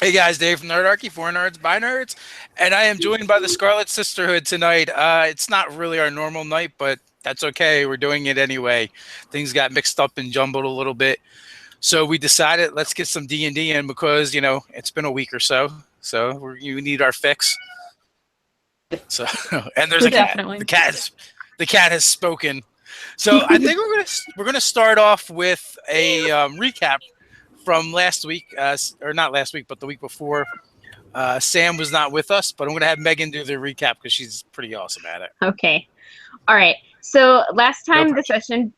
Hey guys, Dave from Nerdarchy, for nerds, by nerds, and I am joined by the Scarlet Sisterhood tonight. It's not really our normal night, but that's okay. We're doing it anyway. Things got mixed up and jumbled a little bit, so we decided let's get some D&D in because it's been a week or so, so you need our fix. So and there's a cat. Definitely. The cat has spoken. So I think we're gonna start off with a recap from last week, or not last week, but the week before. Sam was not with us, but I'm going to have Megan do the recap because she's pretty awesome at it. Okay. All right. So last time the session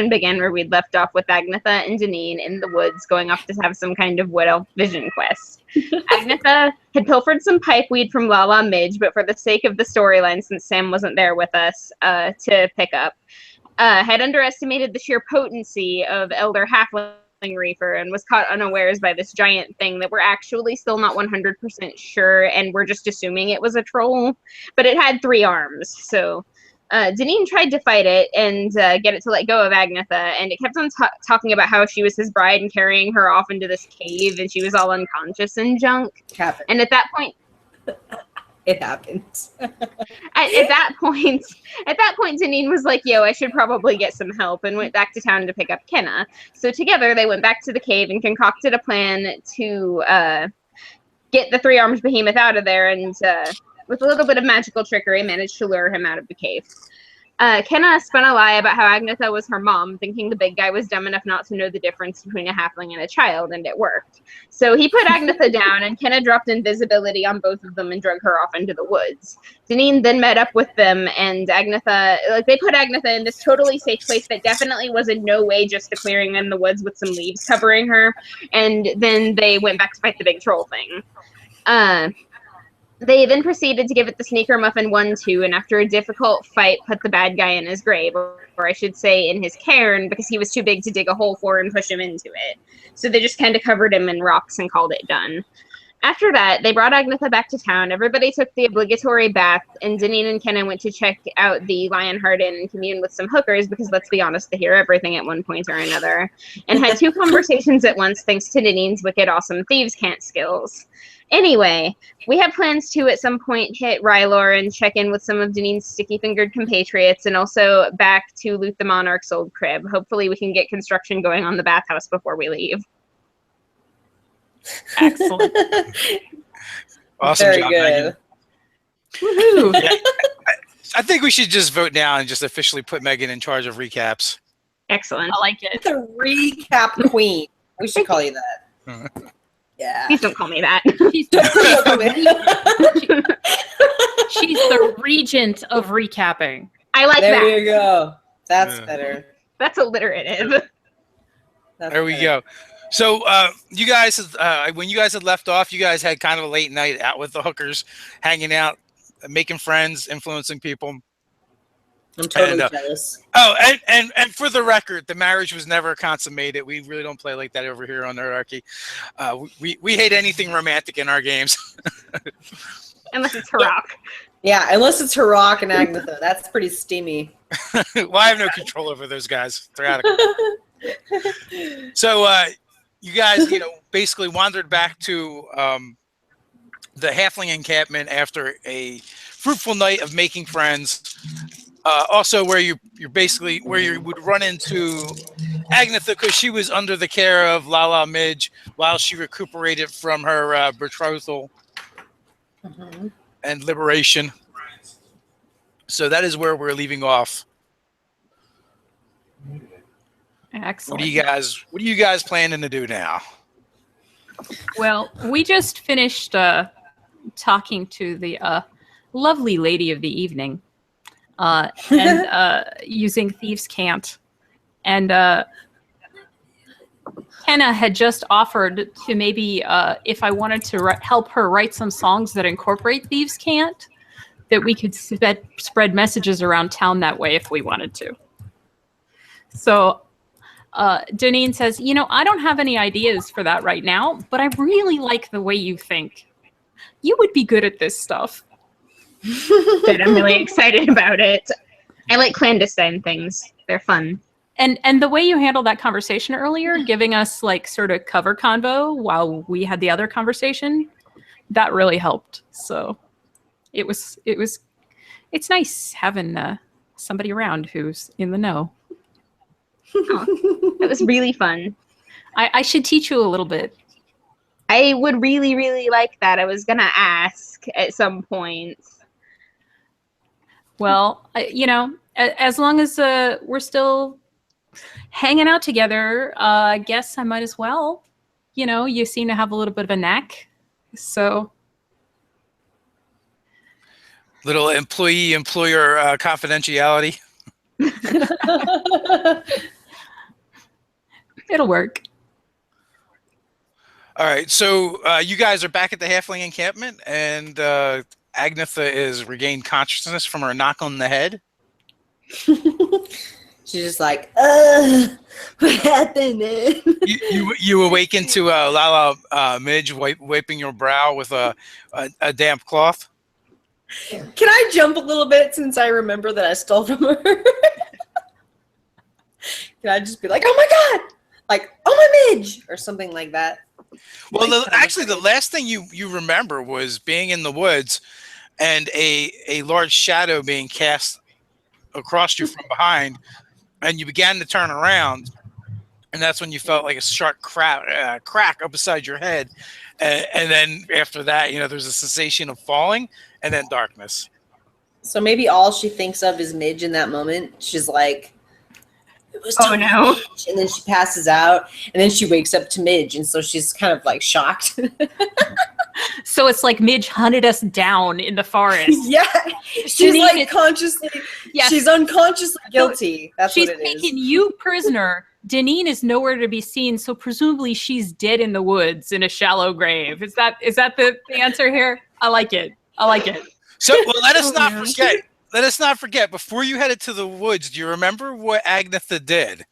began where we'd left off with Agnetha and Denine in the woods going off to have some kind of wood elf vision quest. Agnetha had pilfered some pipeweed from Lala Midge, but for the sake of the storyline, since Sam wasn't there with us to pick up, had underestimated the sheer potency of Elder Halfling Reefer and was caught unawares by this giant thing that we're actually still not 100% sure, and we're just assuming it was a troll, but it had 3 arms. So Denine tried to fight it and get it to let go of Agnetha, and it kept on talking about how she was his bride and carrying her off into this cave, and she was all unconscious and junk. And at that point, it happened. at that point, Denine was like, yo, I should probably get some help, and went back to town to pick up Kenna. So together, they went back to the cave and concocted a plan to get the 3-armed behemoth out of there, and with a little bit of magical trickery, managed to lure him out of the cave. Kenna spun a lie about how Agnetha was her mom, thinking the big guy was dumb enough not to know the difference between a halfling and a child, and it worked. So he put Agnetha down, and Kenna dropped invisibility on both of them and drug her off into the woods. Denine then met up with them, and Agnetha, they put Agnetha in this totally safe place that definitely was in no way just a clearing in the woods with some leaves covering her, and then they went back to fight the big troll thing. They then proceeded to give it the Sneaker Muffin 1-2, and after a difficult fight, put the bad guy in his grave, or I should say in his cairn, because he was too big to dig a hole for and push him into it. So they just kind of covered him in rocks and called it done. After that, they brought Agnetha back to town. Everybody took the obligatory bath, and Denine and Kenna went to check out the Lionheart Inn and commune with some hookers, because let's be honest, they hear everything at one point or another, and had 2 conversations at once thanks to Denine's wicked awesome thieves' cant skills. Anyway, we have plans to at some point hit Ryler and check in with some of Denine's sticky-fingered compatriots, and also back to loot the Monarch's old crib. Hopefully we can get construction going on the bathhouse before we leave. Excellent. Awesome Very job, good. Megan. Woohoo! Yeah, I think we should just vote now and just officially put Megan in charge of recaps. Excellent. I like it. The recap queen. We should call you that. Yeah. Please don't call me that. She's the regent of recapping. I like there that. you go. That's better. That's alliterative. There we go. So you guys, when you guys had left off, you guys had kind of a late night out with the hookers, hanging out, making friends, influencing people. I'm totally jealous. Oh, and for the record, the marriage was never consummated. We really don't play like that over here on Nerdarchy. We hate anything romantic in our games. Unless it's Harrock. Yeah, unless it's Harrock and Agnetha. That's pretty steamy. Well, I have no control over those guys. They're out of control. So you guys, basically wandered back to the halfling encampment after a fruitful night of making friends. Also, where you would run into Agnetha because she was under the care of Lala Midge while she recuperated from her betrothal and liberation. So that is where we're leaving off. Excellent. What are you guys planning to do now? Well, we just finished talking to the lovely lady of the evening. And using Thieves' Cant. And Kenna had just offered to maybe, if I wanted to help her write some songs that incorporate Thieves' Cant, that we could spread messages around town that way if we wanted to. So Denine says, I don't have any ideas for that right now, but I really like the way you think. You would be good at this stuff. Good, I'm really excited about it. I like clandestine things. They're fun. And the way you handled that conversation earlier, giving us like sort of cover convo while we had the other conversation, that really helped. So it's nice having somebody around who's in the know. That was really fun. I should teach you a little bit. I would really, really like that. I was gonna ask at some point. Well, as long as we're still hanging out together, I guess I might as well. You seem to have a little bit of a knack, so. Little employee-employer confidentiality. It'll work. All right, so you guys are back at the halfling encampment, and Agnetha is regained consciousness from her knock on the head. She's just like, what happened? You awaken to Lala Midge wiping your brow with a damp cloth. Can I jump a little bit since I remember that I stole from her? Can I just be like, oh my god, like, oh my Midge, or something like that? Well, actually, the last thing you remember was being in the woods and a large shadow being cast across you from behind, and you began to turn around, and that's when you felt like a sharp crack up beside your head, and then after that, there's a sensation of falling, and then darkness. So maybe all she thinks of is Midge in that moment. She's like, it was Oh no. Midge. And then she passes out, and then she wakes up to Midge, and so she's kind of like shocked. So it's like Midge hunted us down in the forest. Yeah, she's like consciously, yes. She's unconsciously guilty. That's she's what it is. taken you prisoner. Denine is nowhere to be seen, so presumably she's dead in the woods in a shallow grave. Is that the answer here? I like it. So let us not forget. Let us not forget. Before you headed to the woods, do you remember what Agnetha did?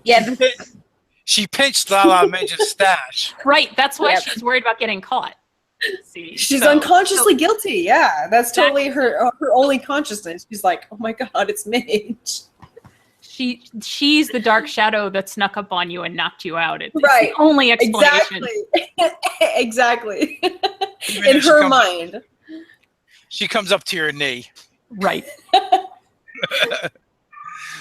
Yeah. She pinched Lala Midge's stash. Right. That's why she's worried about getting caught. See, she's unconsciously guilty. Yeah, that's totally her only consciousness. She's like, oh my god, it's Midge. She's the dark shadow that snuck up on you and knocked you out. It's right. the only explanation. Exactly. In her mind. She comes up to your knee. Right.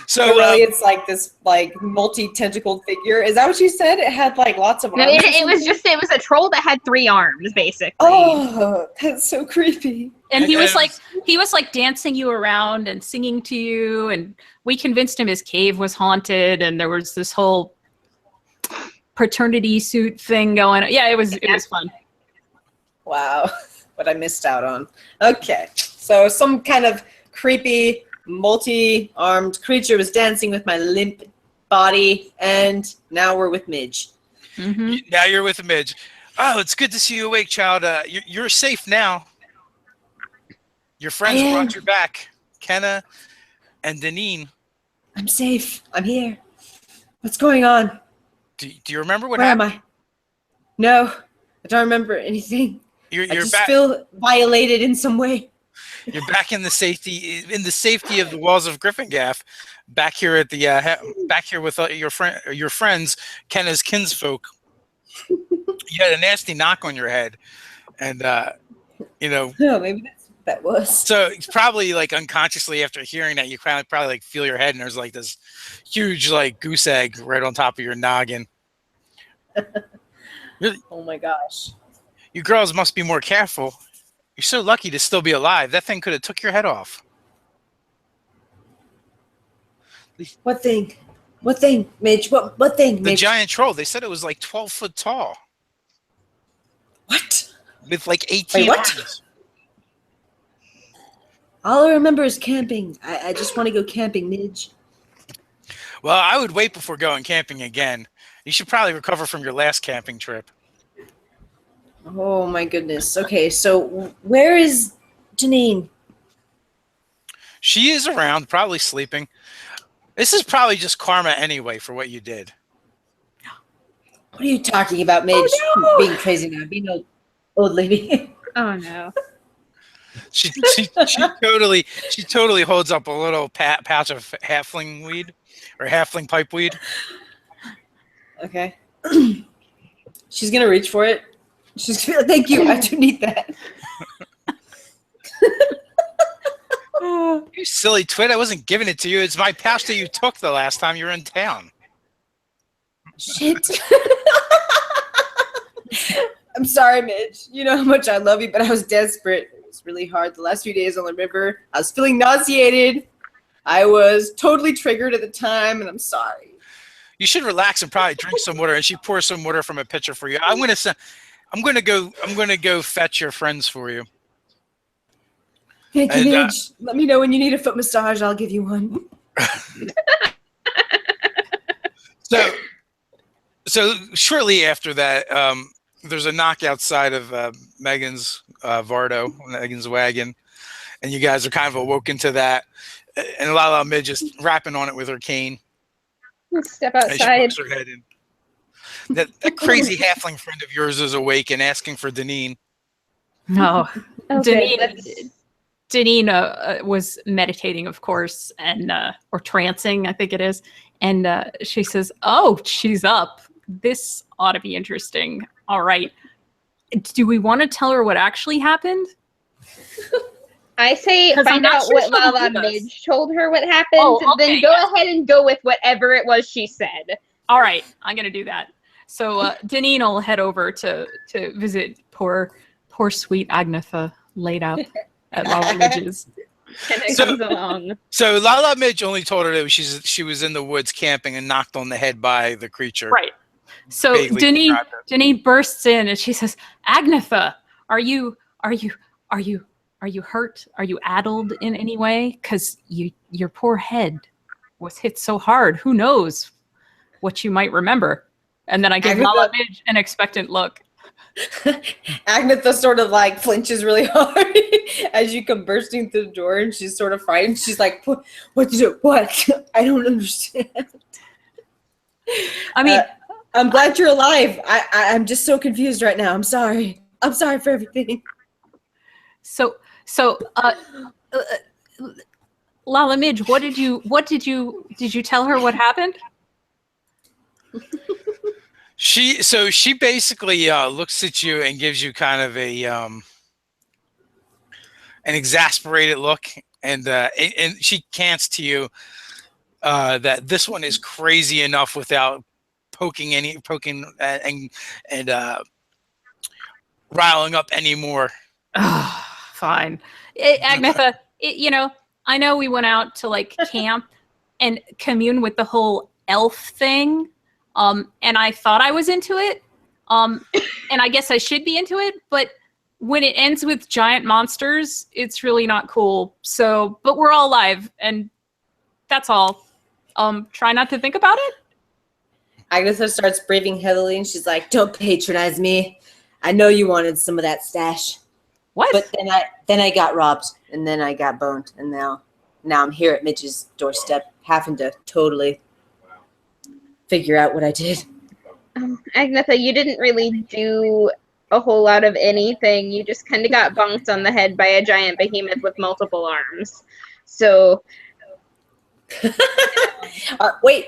So really, it's like this like multi-tentacled figure. Is that what you said? It had like lots of arms. No, it was a troll that had 3 arms, basically. Oh, that's so creepy. And he was like dancing you around and singing to you, and we convinced him his cave was haunted, and there was this whole paternity suit thing going on. Yeah, it was fun. Wow, what I missed out on. Okay, so some kind of creepy multi-armed creature was dancing with my limp body, and now we're with Midge. Mm-hmm. Now you're with Midge. Oh, it's good to see you awake, child. You're safe now. Your friends brought you back, Kenna and Denine. I'm safe. I'm here. What's going on? Do you remember what Where happened? am I? No, I don't remember anything. You're I just back. feel violated in some way. You're back in the safety of the walls of Gryphongaffe, back here at the back here with your friends, Kenna's kinsfolk. You had a nasty knock on your head, and No, maybe that's what that was. So it's probably like unconsciously after hearing that, you probably like feel your head, and there's like this huge like goose egg right on top of your noggin. Oh my gosh! You girls must be more careful. You're so lucky to still be alive. That thing could have took your head off. What thing? What thing, Midge? What thing, The Midge? giant troll. They said it was like 12 foot tall. What? With like 18 Wait, what? arms. All I remember is camping. I just want to go camping, Midge. Well, I would wait before going camping again. You should probably recover from your last camping trip. Oh my goodness. Okay, so where is Denine? She is around, probably sleeping. This is probably just karma anyway for what you did. What are you talking about, Midge? Oh, no. Being crazy now. Being an old lady. Oh no. She totally holds up a little pouch of halfling weed or halfling pipe weed. Okay. She's gonna reach for it. She's gonna be like, thank you, I do need that. You silly twit! I wasn't giving it to you. It's my pouch that you took the last time you were in town. Shit. I'm sorry, Midge. You know how much I love you, but I was desperate. It was really hard the last few days on the river. I was feeling nauseated. I was totally triggered at the time, and I'm sorry. You should relax and probably drink some water. And she pours some water from a pitcher for you. I'm gonna go fetch your friends for you. Thank you, Midge. Let me know when you need a foot massage. I'll give you one. So shortly after that, there's a knock outside of Megan's Megan's wagon, and you guys are kind of awoken to that. And Lala Midge is rapping on it with her cane. Let's step And she outside. pokes her head in. That crazy halfling friend of yours is awake and asking for Denine. No. Okay, Denine was meditating, of course, and or trancing, I think it is. And she says, "Oh, she's up. This ought to be interesting. All right. Do we want to tell her what actually happened?" I say 'Cause I'm find not out sure what she'll believe Lala us. Midge told her what happened, Oh, and okay, then go ahead and go with whatever it was she said. All right, I'm gonna do that. So Denine will head over to visit poor sweet Agnetha laid out at Lala Midge's. And it So- comes along. So Lala Midge only told her that she was in the woods camping and knocked on the head by the creature. Right. So Vaguely described it. Denine bursts in and she says, "Agnetha, are you hurt? Are you addled in any way? Because your poor head was hit so hard. Who knows what you might remember?" And then I give Agnetha- Lala Midge an expectant look. Agnetha sort of like flinches really hard as you come bursting through the door, and she's sort of frightened. She's like, "What? I don't understand." I mean, I'm glad you're alive. I'm just so confused right now. I'm sorry. I'm sorry for everything. so Lala Midge, did you tell her what happened? She basically looks at you and gives you kind of an exasperated look, and she cants to you that this one is crazy enough without poking and riling up anymore. Fine. Agnetha, I know we went out to like camp and commune with the whole elf thing. And I thought I was into it. And I guess I should be into it, but when it ends with giant monsters, it's really not cool. So, but we're all alive, and that's all. Try not to think about it. Agnetha starts breathing heavily, and she's like, "Don't patronize me. I know you wanted some of that stash, What? but then I got robbed, and then I got boned, and now I'm here at Midge's doorstep, having to totally figure out what I did." Agnetha, you didn't really do a whole lot of anything. You just kind of got bonked on the head by a giant behemoth with multiple arms. So, Wait,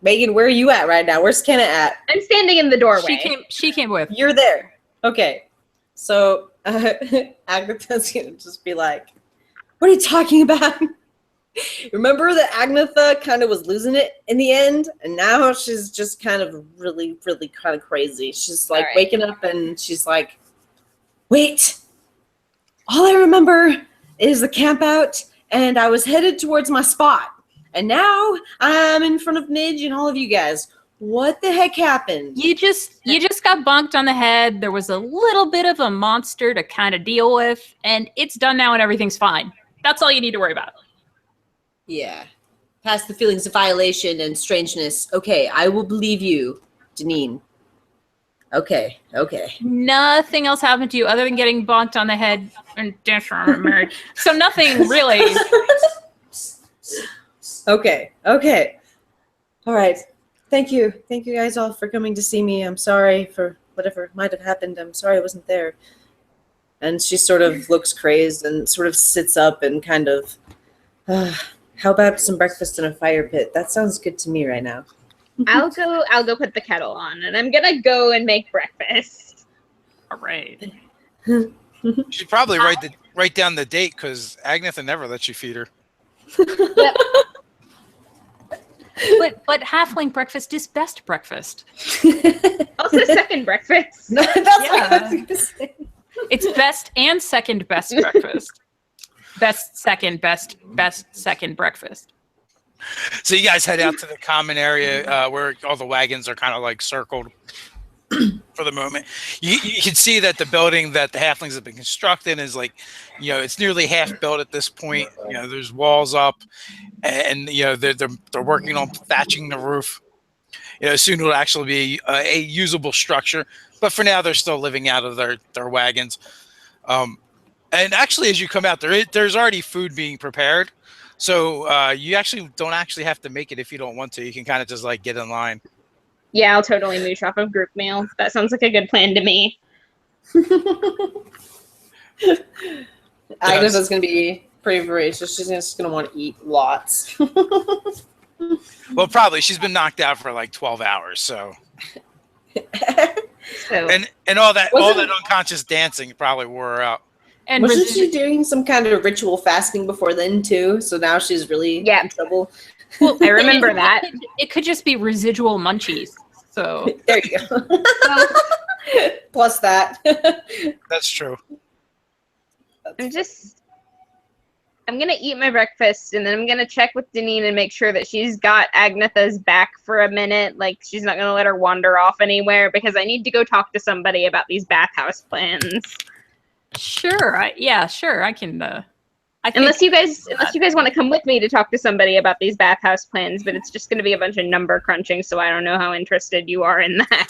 Megan, where are you at right now? Where's Kenna at? I'm standing in the doorway. She came with. You're there. Okay. So Agnetha's gonna just be like, "What are you talking about?" Remember that Agnetha kind of was losing it in the end, and now she's just kind of really, really kind of crazy. She's like waking up, and she's like, "Wait, all I remember is the camp out, and I was headed towards my spot, and now I'm in front of Midge and all of you guys. What the heck happened?" You just got bonked on the head. There was a little bit of a monster to kind of deal with, and it's done now and everything's fine. That's all you need to worry about. Yeah. Past the feelings of violation and strangeness. Okay, I will believe you, Denine. Okay. Nothing else happened to you other than getting bonked on the head and married. So nothing really. Okay. All right. Thank you. Thank you guys all for coming to see me. I'm sorry for whatever might have happened. I'm sorry I wasn't there. And she sort of looks crazed and sort of sits up and kind of, how about some breakfast in a fire pit? That sounds good to me right now. I'll go put the kettle on, and I'm gonna go and make breakfast. All right. You should probably write down the date because Agnetha never lets you feed her. Yep. But halfling breakfast is best breakfast. Also, second breakfast. That's what I was going to say. It's best and second best breakfast. Best second breakfast. So you guys head out to the common area where all the wagons are kind of like circled for the moment. You can see that the building that the halflings have been constructing is like, it's nearly half built at this point. There's walls up, and they're working on thatching the roof. Soon it'll actually be a usable structure, but for now they're still living out of their wagons. And actually, as you come out, there's already food being prepared. So you actually don't have to make it if you don't want to. You can kind of just like get in line. Yeah, I'll totally mooch off of group meal. That sounds like a good plan to me. Agnetha's going to be pretty voracious. She's just going to want to eat lots. Well, probably. She's been knocked out for like 12 hours, so. And all that unconscious dancing probably wore her out. And wasn't she doing some kind of ritual fasting before then too? So now she's really in trouble. Well, I remember that. It could just be residual munchies. So there you go. Plus that. That's true. I'm going to eat my breakfast, and then I'm going to check with Denine and make sure that she's got Agnetha's back for a minute. Like, she's not going to let her wander off anywhere, because I need to go talk to somebody about these bathhouse plans. Sure. Sure. I can. Unless you guys want to come with me to talk to somebody about these bathhouse plans, but it's just going to be a bunch of number crunching, so I don't know how interested you are in that.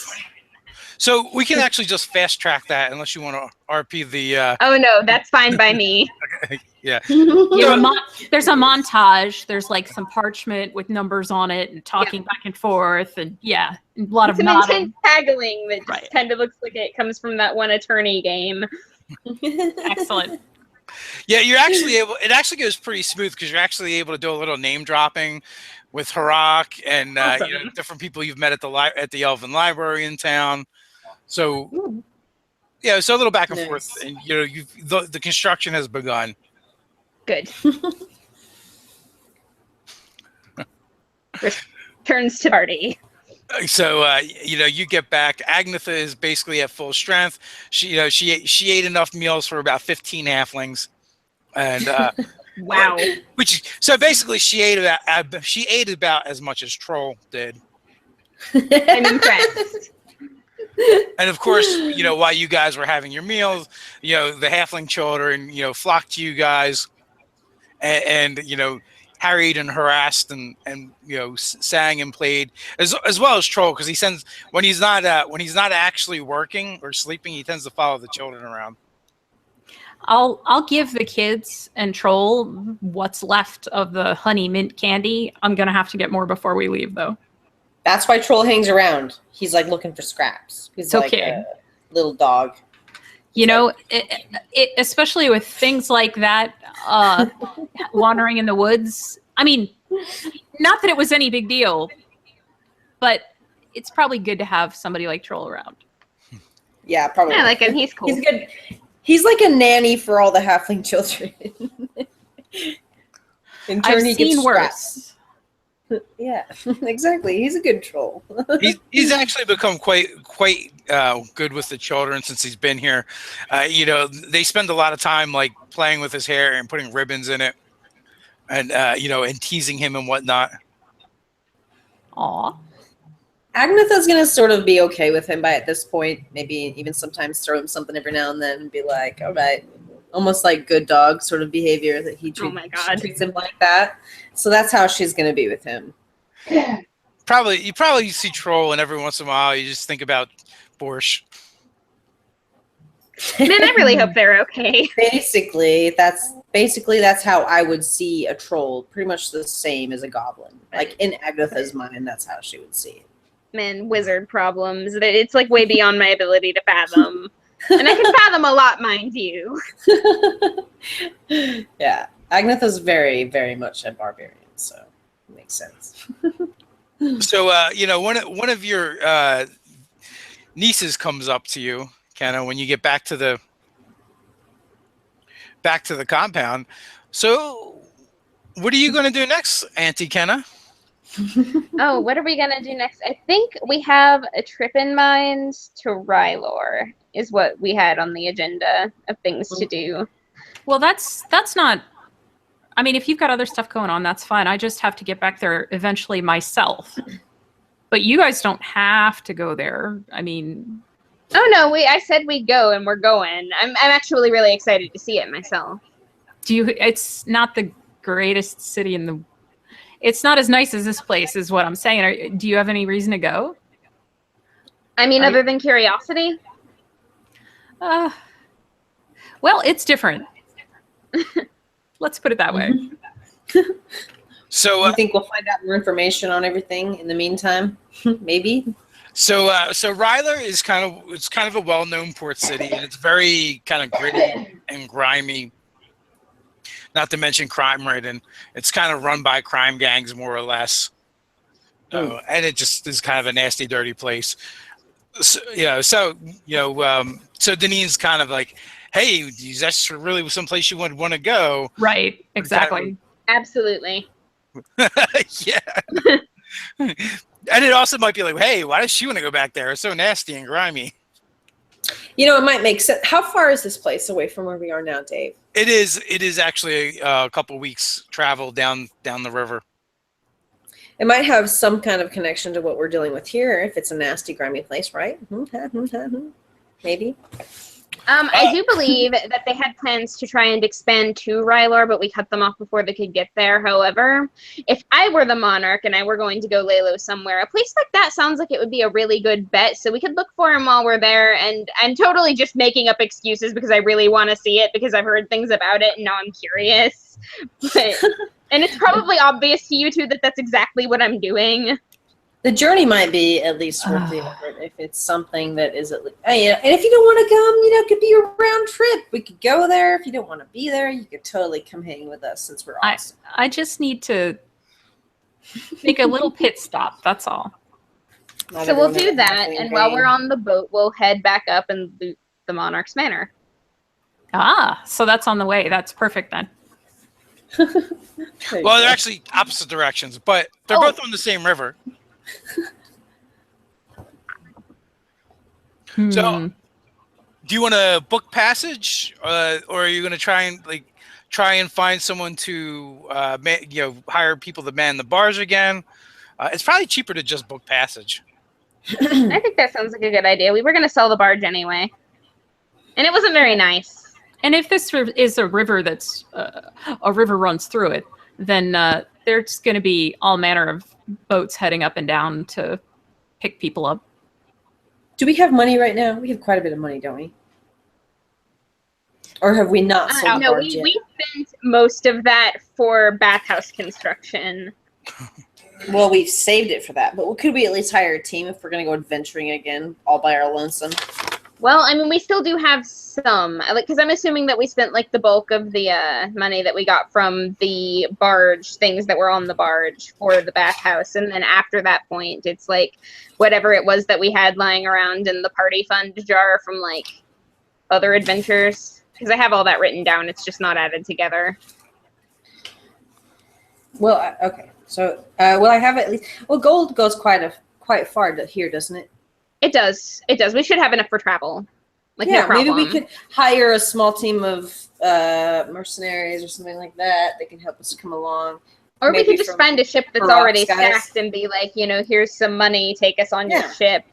So we can actually just fast track that, unless you want to RP the. Oh no, that's fine by me. Okay. Yeah. There's a montage. There's like some parchment with numbers on it and talking back and forth, and a lot of nodding. Intense haggling that just kind of looks like it comes from that one attorney game. Excellent. Yeah, you're actually able. It actually goes pretty smooth because you're actually able to do a little name dropping with Harak and awesome. Different people you've met at the Elven Library in town. So so a little back and forth, and the construction has begun. Good. Returns to party. So you get back. Agnetha is basically at full strength. She ate enough meals for about 15 halflings, and wow. So basically she ate about as much as Troll did. I'm impressed. And of course, while you guys were having your meals, the halfling children, flocked to you guys, and harried and harassed and sang and played as well as Troll, because he sends when he's not actually working or sleeping, he tends to follow the children around. I'll give the kids and Troll what's left of the honey mint candy. I'm gonna have to get more before we leave, though. That's why Troll hangs around. He's like looking for scraps. He's like a little dog. Especially with things like that, wandering in the woods. I mean, not that it was any big deal, but it's probably good to have somebody like Troll around. Yeah, probably. I like him. He's cool. He's good. He's like a nanny for all the halfling children. In turn, he gets scraps. Yeah, exactly. He's a good troll. he's actually become quite good with the children since he's been here. They spend a lot of time like playing with his hair and putting ribbons in it, and and teasing him and whatnot. Aw. Agnetha's gonna sort of be okay with him at this point. Maybe even sometimes throw him something every now and then and be like, all right. Almost like good dog sort of behavior that he treats him like that. So that's how she's going to be with him. You probably see Troll, and every once in a while you just think about Borscht. Man, I really hope they're okay. Basically, that's how I would see a troll. Pretty much the same as a goblin. Like in Agnetha's mind, that's how she would see it. Man, wizard problems. It's like way beyond my ability to fathom. And I can fathom a lot, mind you. Yeah, Agnetha's very, very much a barbarian, so it makes sense. So, one of your nieces comes up to you, Kenna, when you get back to the compound. So, what are you going to do next, Auntie Kenna? Oh, what are we gonna do next? I think we have a trip in mind to Ryler, is what we had on the agenda of things to do. Well, that's not. I mean, if you've got other stuff going on, that's fine. I just have to get back there eventually myself. But you guys don't have to go there. I mean, Oh no, I said we'd go, and we're going. I'm actually really excited to see it myself. it's not the greatest city in the. It's not as nice as this place, is what I'm saying. Do you have any reason to go? I mean, other than curiosity. Well, it's different. Let's put it that way. So, you think we'll find out more information on everything in the meantime? Maybe. So Ryler is kind of a well-known port city, and it's very kind of gritty and grimy. Not to mention crime-ridden. It's kind of run by crime gangs, more or less, and it just is kind of a nasty, dirty place. So Denine's kind of like, hey, that's really someplace you would want to go. Right, exactly. Absolutely. Yeah. And it also might be like, hey, why does she want to go back there? It's so nasty and grimy. It might make sense. How far is this place away from where we are now, Dave? It is actually a couple weeks travel down the river. It might have some kind of connection to what we're dealing with here if it's a nasty, grimy place, right? Maybe. I do believe that they had plans to try and expand to Ryler, but we cut them off before they could get there. However, if I were the monarch and I were going to go lay low somewhere, a place like that sounds like it would be a really good bet. So we could look for him while we're there. And I'm totally just making up excuses because I really want to see it because I've heard things about it and now I'm curious. And it's probably obvious to you two that that's exactly what I'm doing. The journey might be at least worth the effort if it's something that is at least. And if you don't want to come, it could be a round trip. We could go there. If you don't want to be there, you could totally come hang with us since we're awesome. I just need to make a little pit stop. That's all. So we'll do that, and while we're on the boat, we'll head back up and loot the Monarch's Manor. So that's on the way. That's perfect then. Well, they're actually opposite directions, but they're both on the same river. So, do you want to book passage, or are you going to try and find someone to hire people to man the bars again? It's probably cheaper to just book passage. I think that sounds like a good idea. We were going to sell the barge anyway, and it wasn't very nice. And if this is a river that's a river runs through it, then there's going to be all manner of boats heading up and down to pick people up. Do we have money right now? We have quite a bit of money, don't we? Or have we not sold No, barge we yet? spent most of that for bathhouse construction. Well, we've saved it for that, but could we at least hire a team if we're going to go adventuring again all by our lonesome? Well, I mean, we still do have some, because I'm assuming that we spent the bulk of the money that we got from the barge, things that were on the barge for the bathhouse, and then after that point, it's whatever it was that we had lying around in the party fund jar from other adventures, because I have all that written down. It's just not added together. Well, okay. So, I have at least. Well, gold goes quite far to here, doesn't it? It does. It does. We should have enough for travel. No problem. Maybe we could hire a small team of mercenaries or something like that. They can help us come along. Or we could just find a ship that's already stacked and be here's some money. Take us on your ship.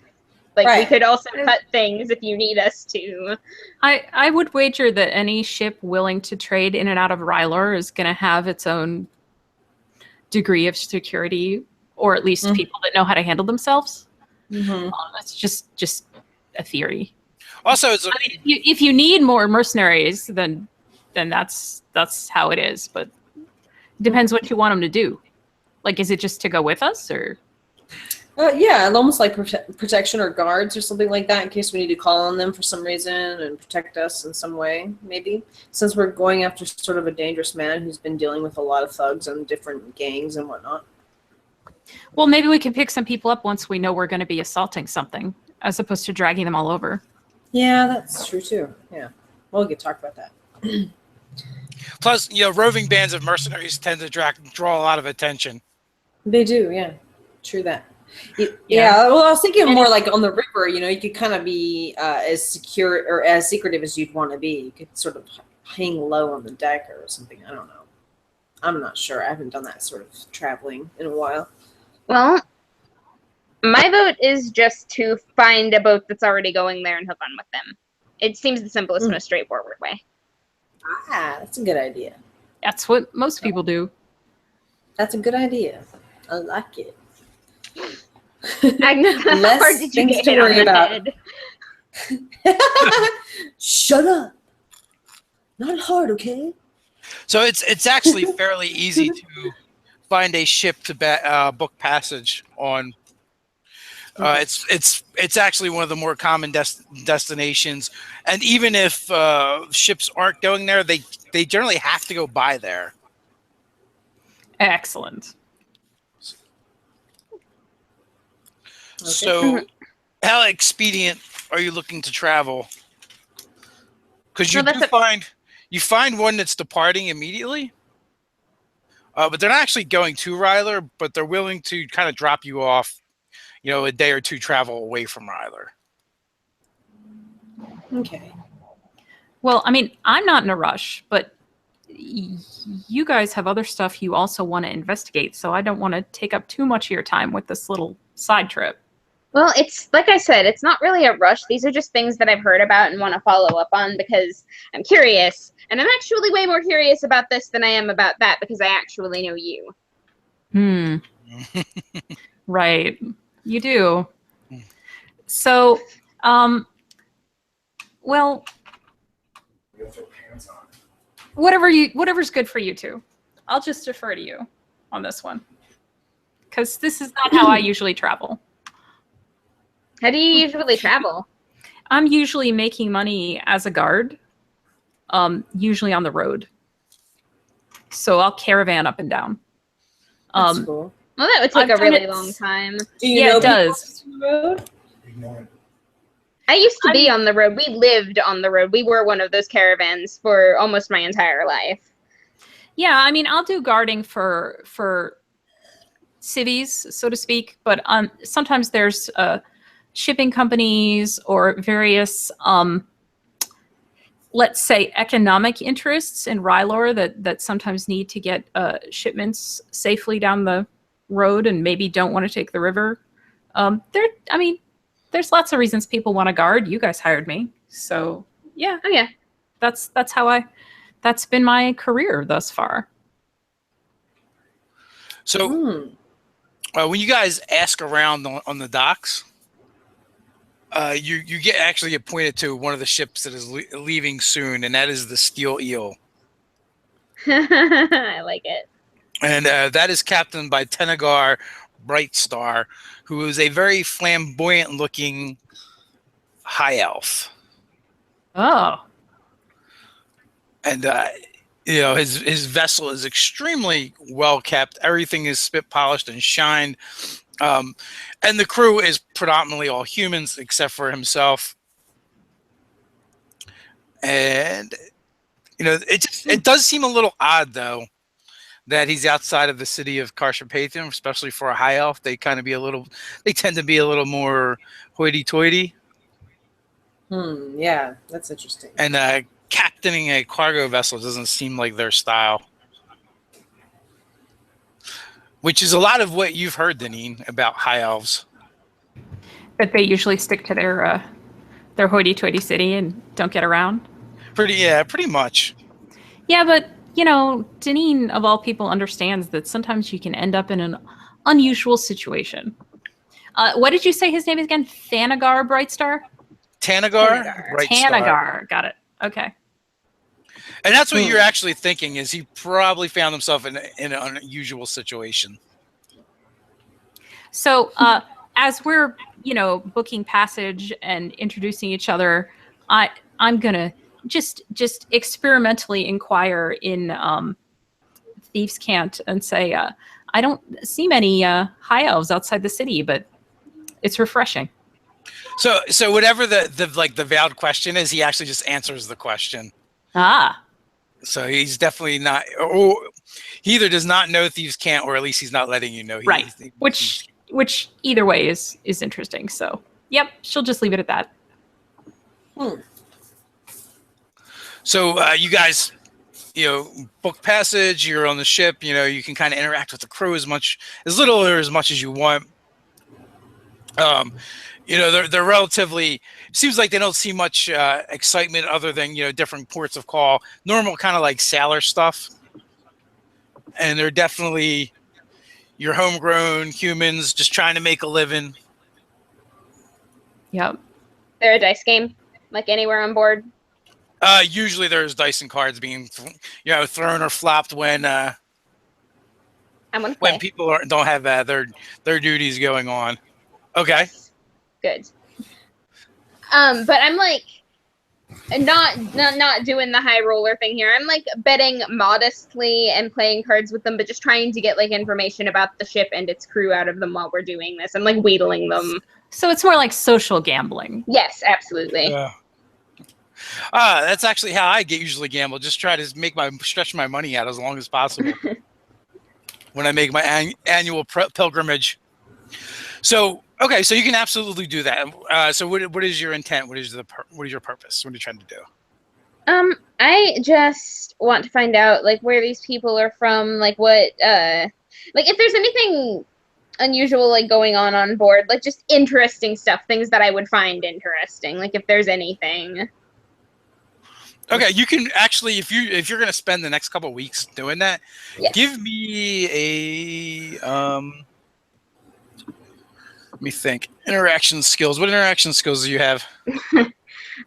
We could also cut things if you need us to. I would wager that any ship willing to trade in and out of Ryler is going to have its own degree of security, or at least people that know how to handle themselves. That's just a theory. Also, if you need more mercenaries, then that's how it is. But it depends what you want them to do. Is it just to go with us, or? Yeah, almost like protection or guards or something like that in case we need to call on them for some reason and protect us in some way, maybe. Since we're going after sort of a dangerous man who's been dealing with a lot of thugs and different gangs and whatnot. Well, maybe we can pick some people up once we know we're going to be assaulting something, as opposed to dragging them all over. Yeah, that's true too. Yeah. We'll get talk about that. Plus, roving bands of mercenaries tend to draw a lot of attention. They do, yeah. True that. Yeah, well, I was thinking more like on the river, you could kind of be as secure or as secretive as you'd want to be. You could sort of hang low on the deck or something. I don't know. I'm not sure. I haven't done that sort of traveling in a while. Well, my vote is just to find a boat that's already going there and have fun with them. It seems the simplest, most straightforward way. Ah, that's a good idea. That's what most people do. That's a good idea. I like it. Agnetha, Less or did you things get to hit on worry the about. head? Shut up. Not hard, okay? So it's actually fairly easy to find a ship to book passage on. It's actually one of the more common destinations, and even if ships aren't going there, they generally have to go by there. Excellent. Okay. So, how expedient are you looking to travel? Because you you find one that's departing immediately, but they're not actually going to Ryler, but they're willing to kind of drop you off, a day or two travel away from Ryler. Okay. Well, I mean, I'm not in a rush, but you guys have other stuff you also want to investigate, so I don't want to take up too much of your time with this little side trip. Well, it's like I said, it's not really a rush. These are just things that I've heard about and want to follow up on because I'm curious. And I'm actually way more curious about this than I am about that because I actually know you. Right. You do. So, well, whatever's good for you two. I'll just defer to you on this one. Because this is not how I usually travel. How do you usually travel? I'm usually making money as a guard, usually on the road. So I'll caravan up and down. That's cool. Well, that would take a really long time. Yeah, it does. I used to be on the road. We lived on the road. We were one of those caravans for almost my entire life. Yeah, I mean, I'll do guarding for civies, so to speak, but sometimes there's shipping companies or various, let's say, economic interests in Ryler that sometimes need to get shipments safely down the road and maybe don't want to take the river. There's lots of reasons people want to guard. You guys hired me, so yeah. Oh yeah, that's been my career thus far. So, when you guys ask around on the docks, you actually get pointed to one of the ships that is leaving soon, and that is the Steel Eel. I like it. And that is captained by Tenagar Brightstar, who is a very flamboyant-looking high elf. Oh. And his vessel is extremely well kept. Everything is spit polished and shined. And the crew is predominantly all humans except for himself. And it does seem a little odd though that he's outside of the city of Carshapathium, especially for a high elf. They tend to be a little more hoity-toity. Yeah, that's interesting. And captaining a cargo vessel doesn't seem like their style. Which is a lot of what you've heard, Denine, about high elves. That they usually stick to their hoity-toity city and don't get around? Pretty much. Yeah, but, Denine, of all people, understands that sometimes you can end up in an unusual situation. What did you say his name is again? Thanagar Brightstar? Tanagar Brightstar. Tanagar, got it. Okay. And that's what you're actually thinking, is he probably found himself in an unusual situation. So, as we're, booking passage and introducing each other, I'm gonna just experimentally inquire in Thieves' Cant and say, I don't see many high elves outside the city, but it's refreshing. So whatever the veiled question is, he actually just answers the question. Ah. So he's definitely not, or he either does not know Thieves' Cant, or at least he's not letting you know. Right. Which either way is interesting. So, yep, she'll just leave it at that. So you guys, book passage. You're on the ship. You can kind of interact with the crew as little or as much as you want. They're relatively. Seems like they don't see much excitement other than different ports of call, normal kind of like sailor stuff. And they're definitely your homegrown humans just trying to make a living. Yep. There a dice game like anywhere on board? Usually there's dice and cards being thrown or flopped when people don't have their duties going on. Okay. Good. But I'm like not doing the high roller thing here. I'm like betting modestly and playing cards with them, but just trying to get like information about the ship and its crew out of them while we're doing this. I'm like wheedling them. So it's more like social gambling. Yes, absolutely. Yeah. That's actually how I usually gamble. Just try to stretch my money out as long as possible when I make my annual pilgrimage. So, okay, so you can absolutely do that. So what is your intent? What is your purpose? What are you trying to do? I just want to find out like where these people are from, like what like if there's anything unusual like going on board, like just interesting stuff, things that I would find interesting, like if there's anything. Okay, you can actually, if you're going to spend the next couple of weeks doing that, yes. Give me a let me think. Interaction skills. What interaction skills do you have?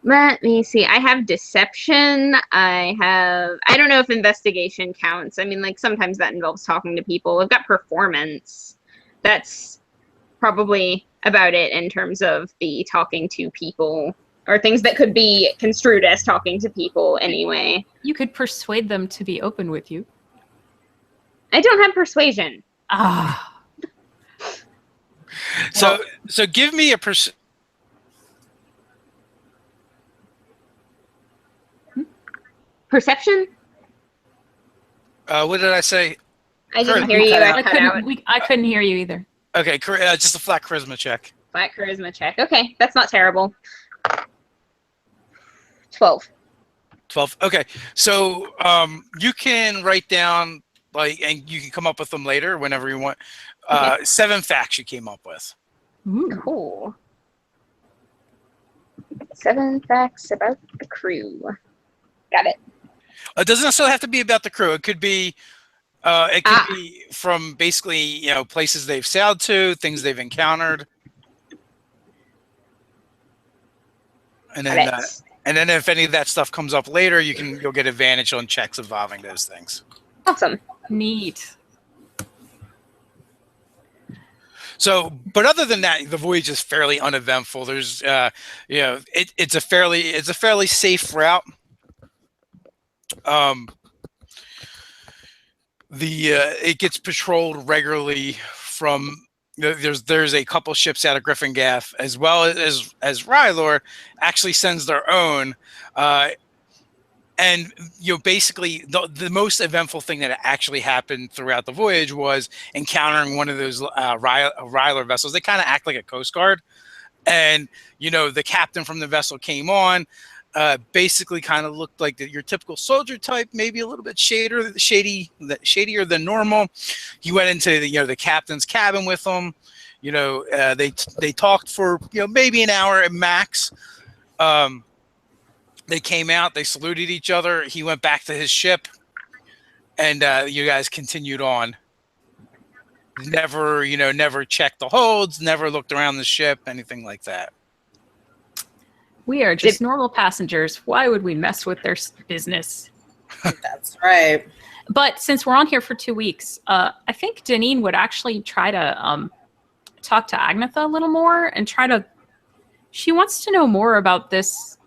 Let me see. I have deception. I don't know if investigation counts. I mean, like sometimes that involves talking to people. I've got performance. That's probably about it in terms of the talking to people. Or things that could be construed as talking to people anyway. You could persuade them to be open with you. I don't have persuasion. Ah. So give me a perception? What did I say? I didn't hear you. I couldn't hear you either. Okay, just a flat charisma check. Flat charisma check. Okay, that's not terrible. 12. Okay, so you can write down and you can come up with them later whenever you want. Okay. 7 facts you came up with. Ooh. Cool. 7 facts about the crew. Got it. It doesn't necessarily have to be about the crew. It could be be from basically places they've sailed to, things they've encountered, and then if any of that stuff comes up later, you'll get advantage on checks involving those things. Awesome. Neat. So, but other than that, the voyage is fairly uneventful. There's, it's a fairly safe route. It gets patrolled regularly from. There's a couple ships out of Gryphongaffe, as well as Ryler actually sends their own, and basically the most eventful thing that actually happened throughout the voyage was encountering one of those Ryler vessels. They kind of act like a Coast Guard, and the captain from the vessel came on. Basically kind of looked like your typical soldier type, maybe a little bit shadier than normal. He went into the captain's cabin with them. They talked for maybe an hour at max. They came out, they saluted each other. He went back to his ship, and you guys continued on. Never checked the holds, never looked around the ship, anything like that. We are just normal passengers. Why would we mess with their business? That's right. But since we're on here for 2 weeks, I think Denine would actually try to talk to Agnetha a little more and try to. She wants to know more about this.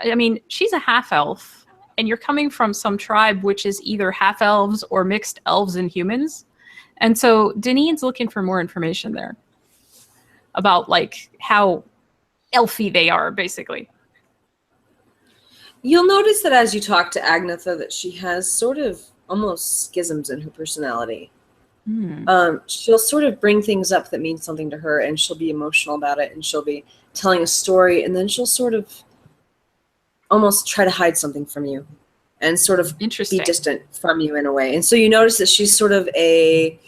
I mean, she's a half elf, and you're coming from some tribe which is either half elves or mixed elves and humans, and so Denine's looking for more information there about like how elfy they are, basically. You'll notice that as you talk to Agnetha that she has sort of almost schisms in her personality. She'll sort of bring things up that mean something to her, and she'll be emotional about it, and she'll be telling a story, and then she'll sort of almost try to hide something from you and sort of be distant from you in a way. And so you notice that she's sort of a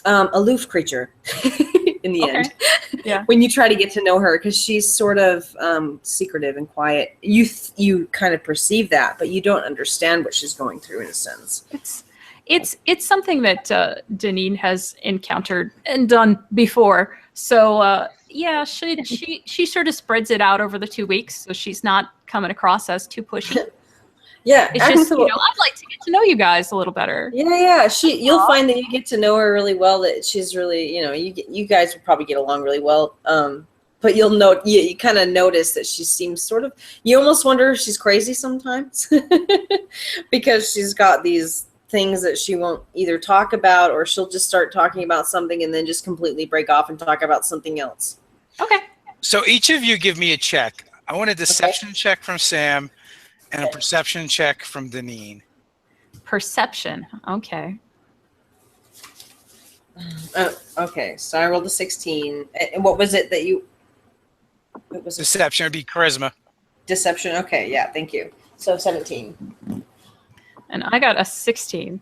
aloof creature in the end. Yeah. When you try to get to know her, because she's sort of secretive and quiet. You kind of perceive that, but you don't understand what she's going through in a sense. It's something that Denine has encountered and done before. So yeah, she sort of spreads it out over the 2 weeks, so she's not coming across as too pushy. Yeah, it's just, I'd like to get to know you guys a little better. Yeah. You'll find that you get to know her really well. That she's really, you guys would probably get along really well. But you kind of notice that she seems sort of. You almost wonder if she's crazy sometimes, because she's got these things that she won't either talk about, or she'll just start talking about something and then just completely break off and talk about something else. Okay. So each of you give me a check. I want a deception check from Sam and a perception check from Denine. Perception. Okay. Okay. So I rolled a 16. And what was it that you... What was Deception would be charisma. Deception. Okay. Yeah. Thank you. So 17. And I got a 16.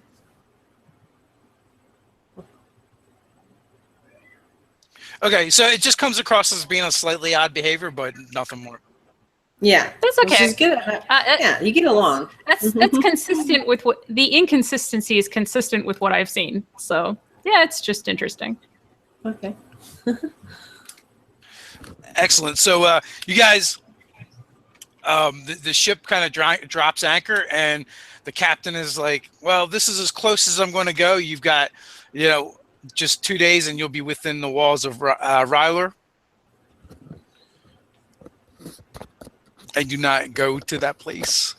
Okay, so it just comes across as being a slightly odd behavior, but nothing more. Yeah, that's okay. She's good at, you get along. That's consistent with what the inconsistency is consistent with what I've seen. So yeah, it's just interesting. Okay. Excellent. So you guys, the ship kind of drops anchor, and the captain is like, well, this is as close as I'm going to go. You've got, just 2 days and you'll be within the walls of Ryler. I do not go to that place.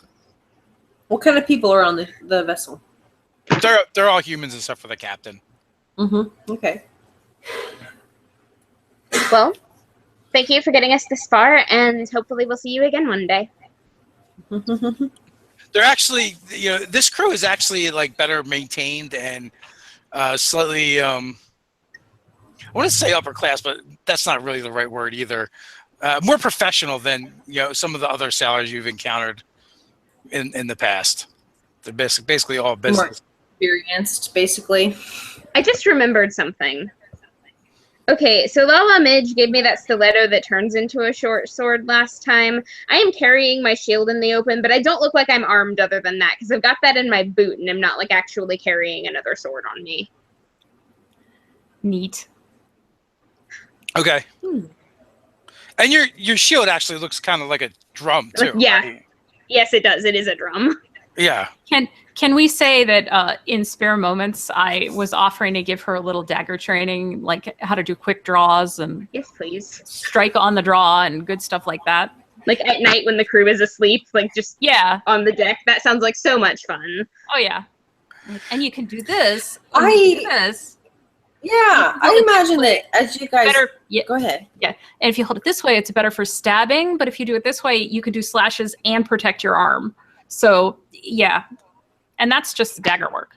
What kind of people are on the vessel? They're all humans except for the captain. Mm-hmm. Okay. Well, thank you for getting us this far, and hopefully we'll see you again one day. They're actually, this crew is actually like better maintained and slightly, I want to say upper class, but that's not really the right word either. More professional than some of the other sailors you've encountered in the past. They're basically all business. More experienced, basically. I just remembered something. Okay, so Lala Midge gave me that stiletto that turns into a short sword last time. I am carrying my shield in the open, but I don't look like I'm armed other than that, because I've got that in my boot, and I'm not like actually carrying another sword on me. Neat. Okay. And your shield actually looks kind of like a drum too. Yeah. Right? Yes, it does. It is a drum. Yeah. Can we say that in spare moments I was offering to give her a little dagger training, like how to do quick draws and yes, please, strike on the draw and good stuff like that. Like at night when the crew is asleep, like just on the deck. That sounds like so much fun. Oh yeah. And you can do this. Yeah, I imagine that as you guys... Go ahead. Yeah, and if you hold it this way, it's better for stabbing, but if you do it this way, you can do slashes and protect your arm. So, yeah. And that's just dagger work.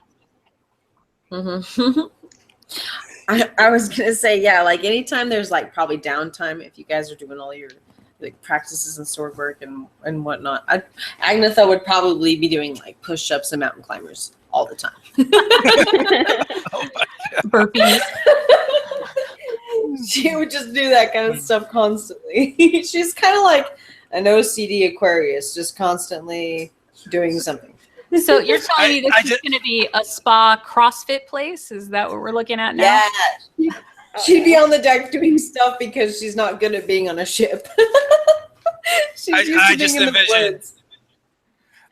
Mm-hmm. I was going to say, yeah, like anytime there's like probably downtime, if you guys are doing all your like practices and sword work and whatnot, Agnetha would probably be doing like push-ups and mountain climbers all the time. Oh my God. Burpees. She would just do that kind of stuff constantly. She's kind of like an OCD Aquarius, just constantly doing something. So you're telling me this is going to be a spa CrossFit place? Is that what we're looking at now? Yeah. She'd be on the deck doing stuff because she's not good at being on a ship. She's used to being in the woods.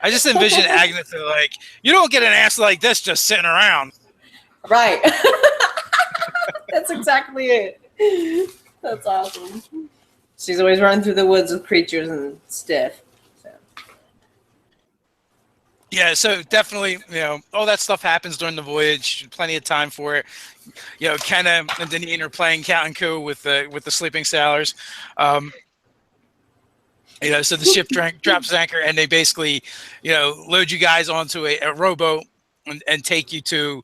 I just envision Agnetha like, you don't get an ass like this just sitting around. Right. That's exactly it. That's awesome. She's always running through the woods with creatures and stuff. So. Yeah, so definitely, all that stuff happens during the voyage. Plenty of time for it. Kenna and Denine are playing Cat and Coup with the sleeping sailors. So the ship drops anchor, and they basically, load you guys onto a rowboat and take you to,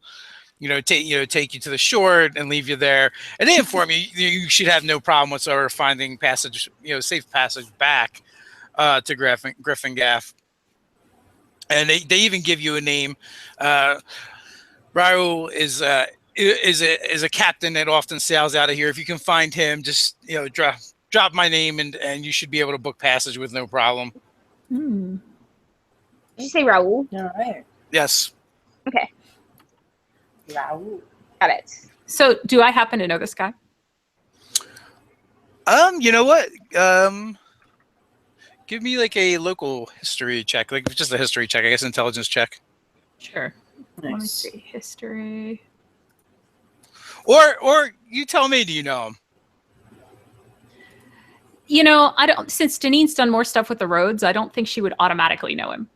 take you to the shore and leave you there. And they inform you you should have no problem whatsoever finding passage, safe passage back to Gryphongaffe. And they even give you a name. Raul is a captain that often sails out of here. If you can find him, just drop my name and you should be able to book passage with no problem. Did you say Raul? All right. Yes. Okay. Raul. Got it. So, do I happen to know this guy? You know what? Give me like a local history check, like just a history check, I guess, intelligence check. Sure. Nice. Let me see. History. Or you tell me, do you know him? I don't. Since Denine's done more stuff with the roads, I don't think she would automatically know him.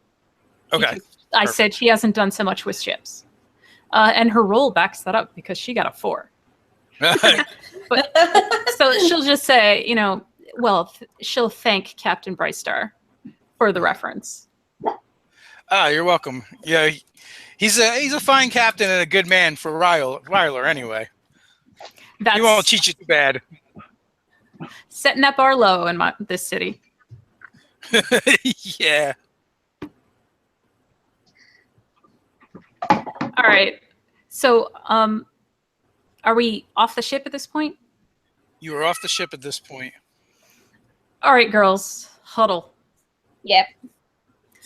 Okay. I said she hasn't done so much with ships, and her role backs that up because she got a 4. But so she'll just say, she'll thank Captain Brightstar for the reference. You're welcome. Yeah, he's a fine captain and a good man for Ryler anyway. He won't cheat you too bad. Setting that bar low in this city. Yeah. All right. So, are we off the ship at this point? You are off the ship at this point. All right, girls, huddle. Yep.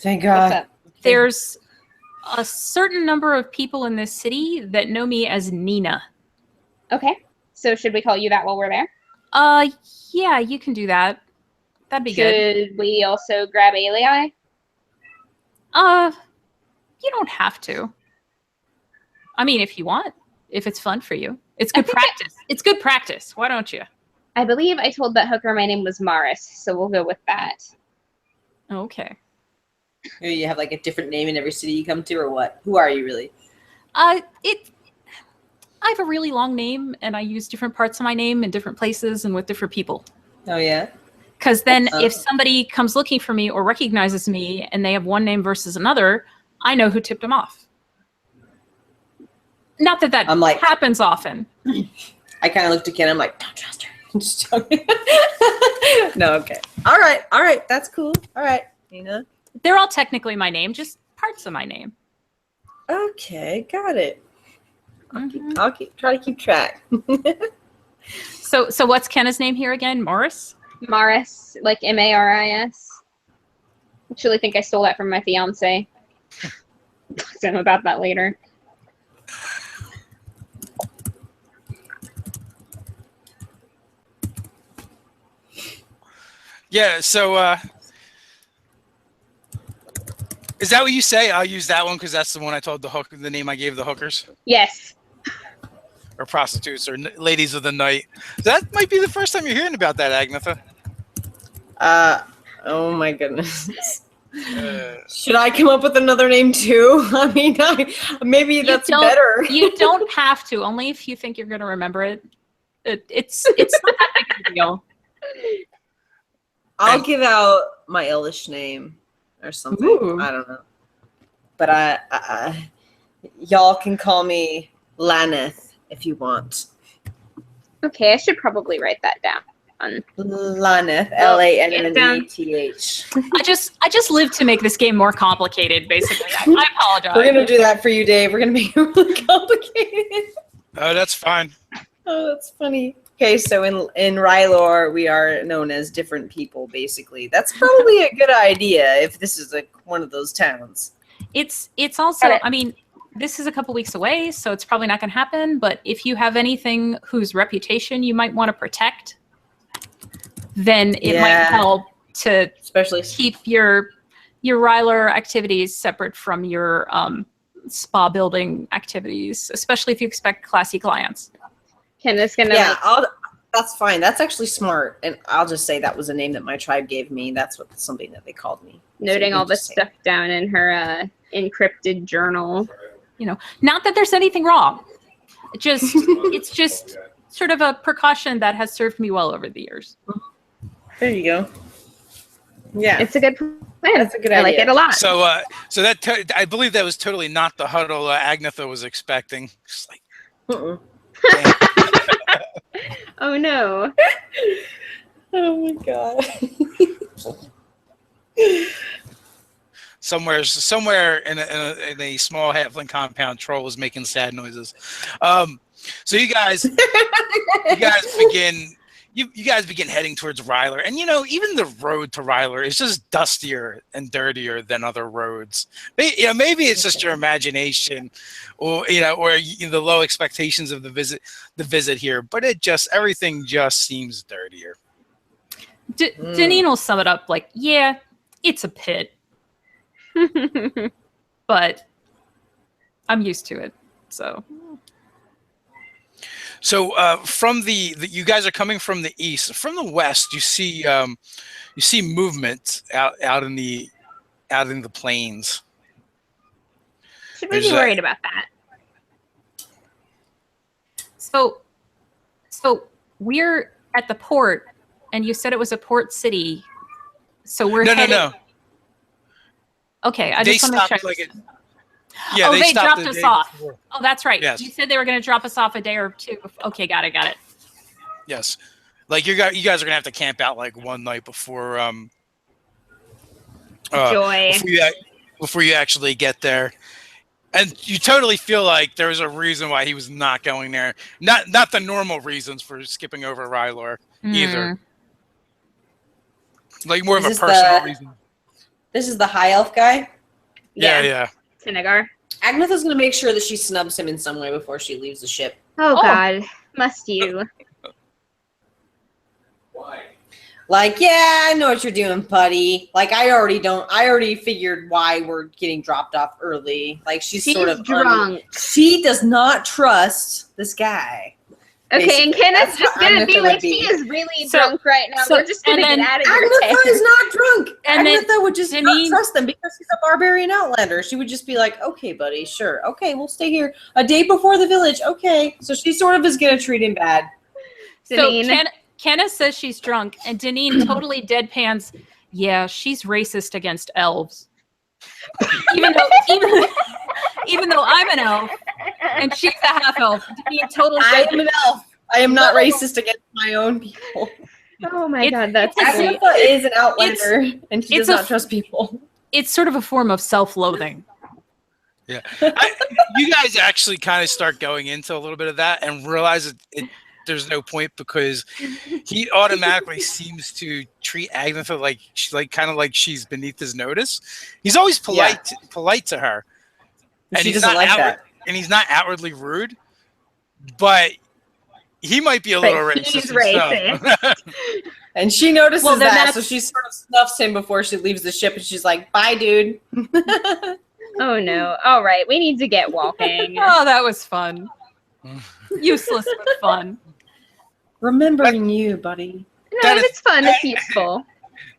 Thank What's God. up? There's a certain number of people in this city that know me as Nina. Okay. So should we call you that while we're there? Yeah, you can do that. That'd be good. Should we also grab Alii? You don't have to. I mean, if you want, if it's fun for you. It's good practice. It's good practice. Why don't you? I believe I told that hooker my name was Maris, so we'll go with that. Okay. You have like a different name in every city you come to, or what? Who are you really? I have a really long name, and I use different parts of my name in different places and with different people. Oh yeah. Because then if somebody comes looking for me or recognizes me and they have one name versus another, I know who tipped them off. Not that happens often. I kind of looked at Ken. I'm like, don't trust her. I'm just joking. No, okay. All right. That's cool. All right. They're all technically my name, just parts of my name. Okay, got it. Mhm. I'll try to keep track. So what's Kenna's name here again? Morris? Maris, like Maris. Actually, think I stole that from my fiance. Talk to him about that later. Yeah, so is that what you say? I'll use that one because that's the one I told the name I gave the hookers. Yes. Or prostitutes or ladies of the night. That might be the first time you're hearing about that, Agnetha. Oh my goodness. Should I come up with another name too? I mean, maybe that's better. You don't have to, only if you think you're going to remember it. It's not that big of a deal. I'll give out my Elvish name or something. Ooh. I don't know. But I y'all can call me Laneth if you want. Okay, I should probably write that down. Laneth, Laneth. I just live to make this game more complicated, basically. I apologize. We're gonna do that for you, Dave. We're gonna make it really complicated. Oh, that's fine. Oh, that's funny. Okay, so in Ryler, we are known as different people, basically. That's probably a good idea if this is one of those towns. It's also, I mean, this is a couple weeks away, so it's probably not going to happen. But if you have anything whose reputation you might want to protect, then it might help to especially keep your Ryler activities separate from your spa building activities, especially if you expect classy clients. Kenna's gonna that's fine. That's actually smart. And I'll just say that was a name that my tribe gave me. That's something that they called me. noting all the stuff down in her encrypted journal. You know, not that there's anything wrong. It's just sort of a precaution that has served me well over the years. There you go. Yeah, it's a good plan. That's a good idea. I like it a lot. So, that I believe that was totally not the huddle Agnetha was expecting. Just like, oh no! Oh my god! Somewhere in a small halfling compound, troll was making sad noises. So you guys begin heading towards Ryler, and even the road to Ryler is just dustier and dirtier than other roads. Maybe it's just your imagination, or the low expectations of the visit here. But everything just seems dirtier. Denine will sum it up like, yeah, it's a pit, but I'm used to it. So from you guys are coming from the east. From the west, you see movement out in the plains. Should we be worried about that? So we're at the port, and you said it was a port city. So we're heading. No. Okay, I just want to check. Yeah, they dropped us off. Before. Oh, that's right. Yes. You said they were going to drop us off a day or two. Okay, got it. Yes, like you guys are gonna have to camp out like one night before before you actually get there, and you totally feel like there was a reason why he was not going there. Not the normal reasons for skipping over Ryler either. Like more of a personal reason. This is the high elf guy. Yeah. Tinagar. Agnetha's going to make sure that she snubs him in some way before she leaves the ship. Oh God, must you? Why? Like, yeah, I know what you're doing, buddy. Like, I already figured why we're getting dropped off early. Like, she's sort of drunk. She does not trust this guy. Okay, basically. and Kenneth's just gonna be like, she is really drunk right now. We're just gonna get out of here. Agnetha is not drunk. And Agnetha would just not trust them because he's a barbarian outlander. She would just be like, okay, buddy, sure. Okay, we'll stay here a day before the village. Okay. So she sort of is gonna treat him bad. So Kenneth says she's drunk, and Denine totally deadpans, yeah, she's racist against elves. even though I'm an elf and she's a half elf, Denine totally. I am an elf. I am not racist against my own people. Oh my God, that's great. Agnetha is an outlander, and she does not trust people. It's sort of a form of self-loathing. Yeah, you guys actually kind of start going into a little bit of that and realize there's no point because he automatically seems to treat Agnetha like she's beneath his notice. He's always polite to her, and she doesn't like that. And he's not outwardly rude, but he might be a little racist. He's racist. And she notices that, so she sort of snuffs him before she leaves the ship, and she's like, "Bye, dude." Oh no! All right, we need to get walking. Oh, that was fun. Useless but fun. Remembering you, buddy. No, if it's fun, it's useful.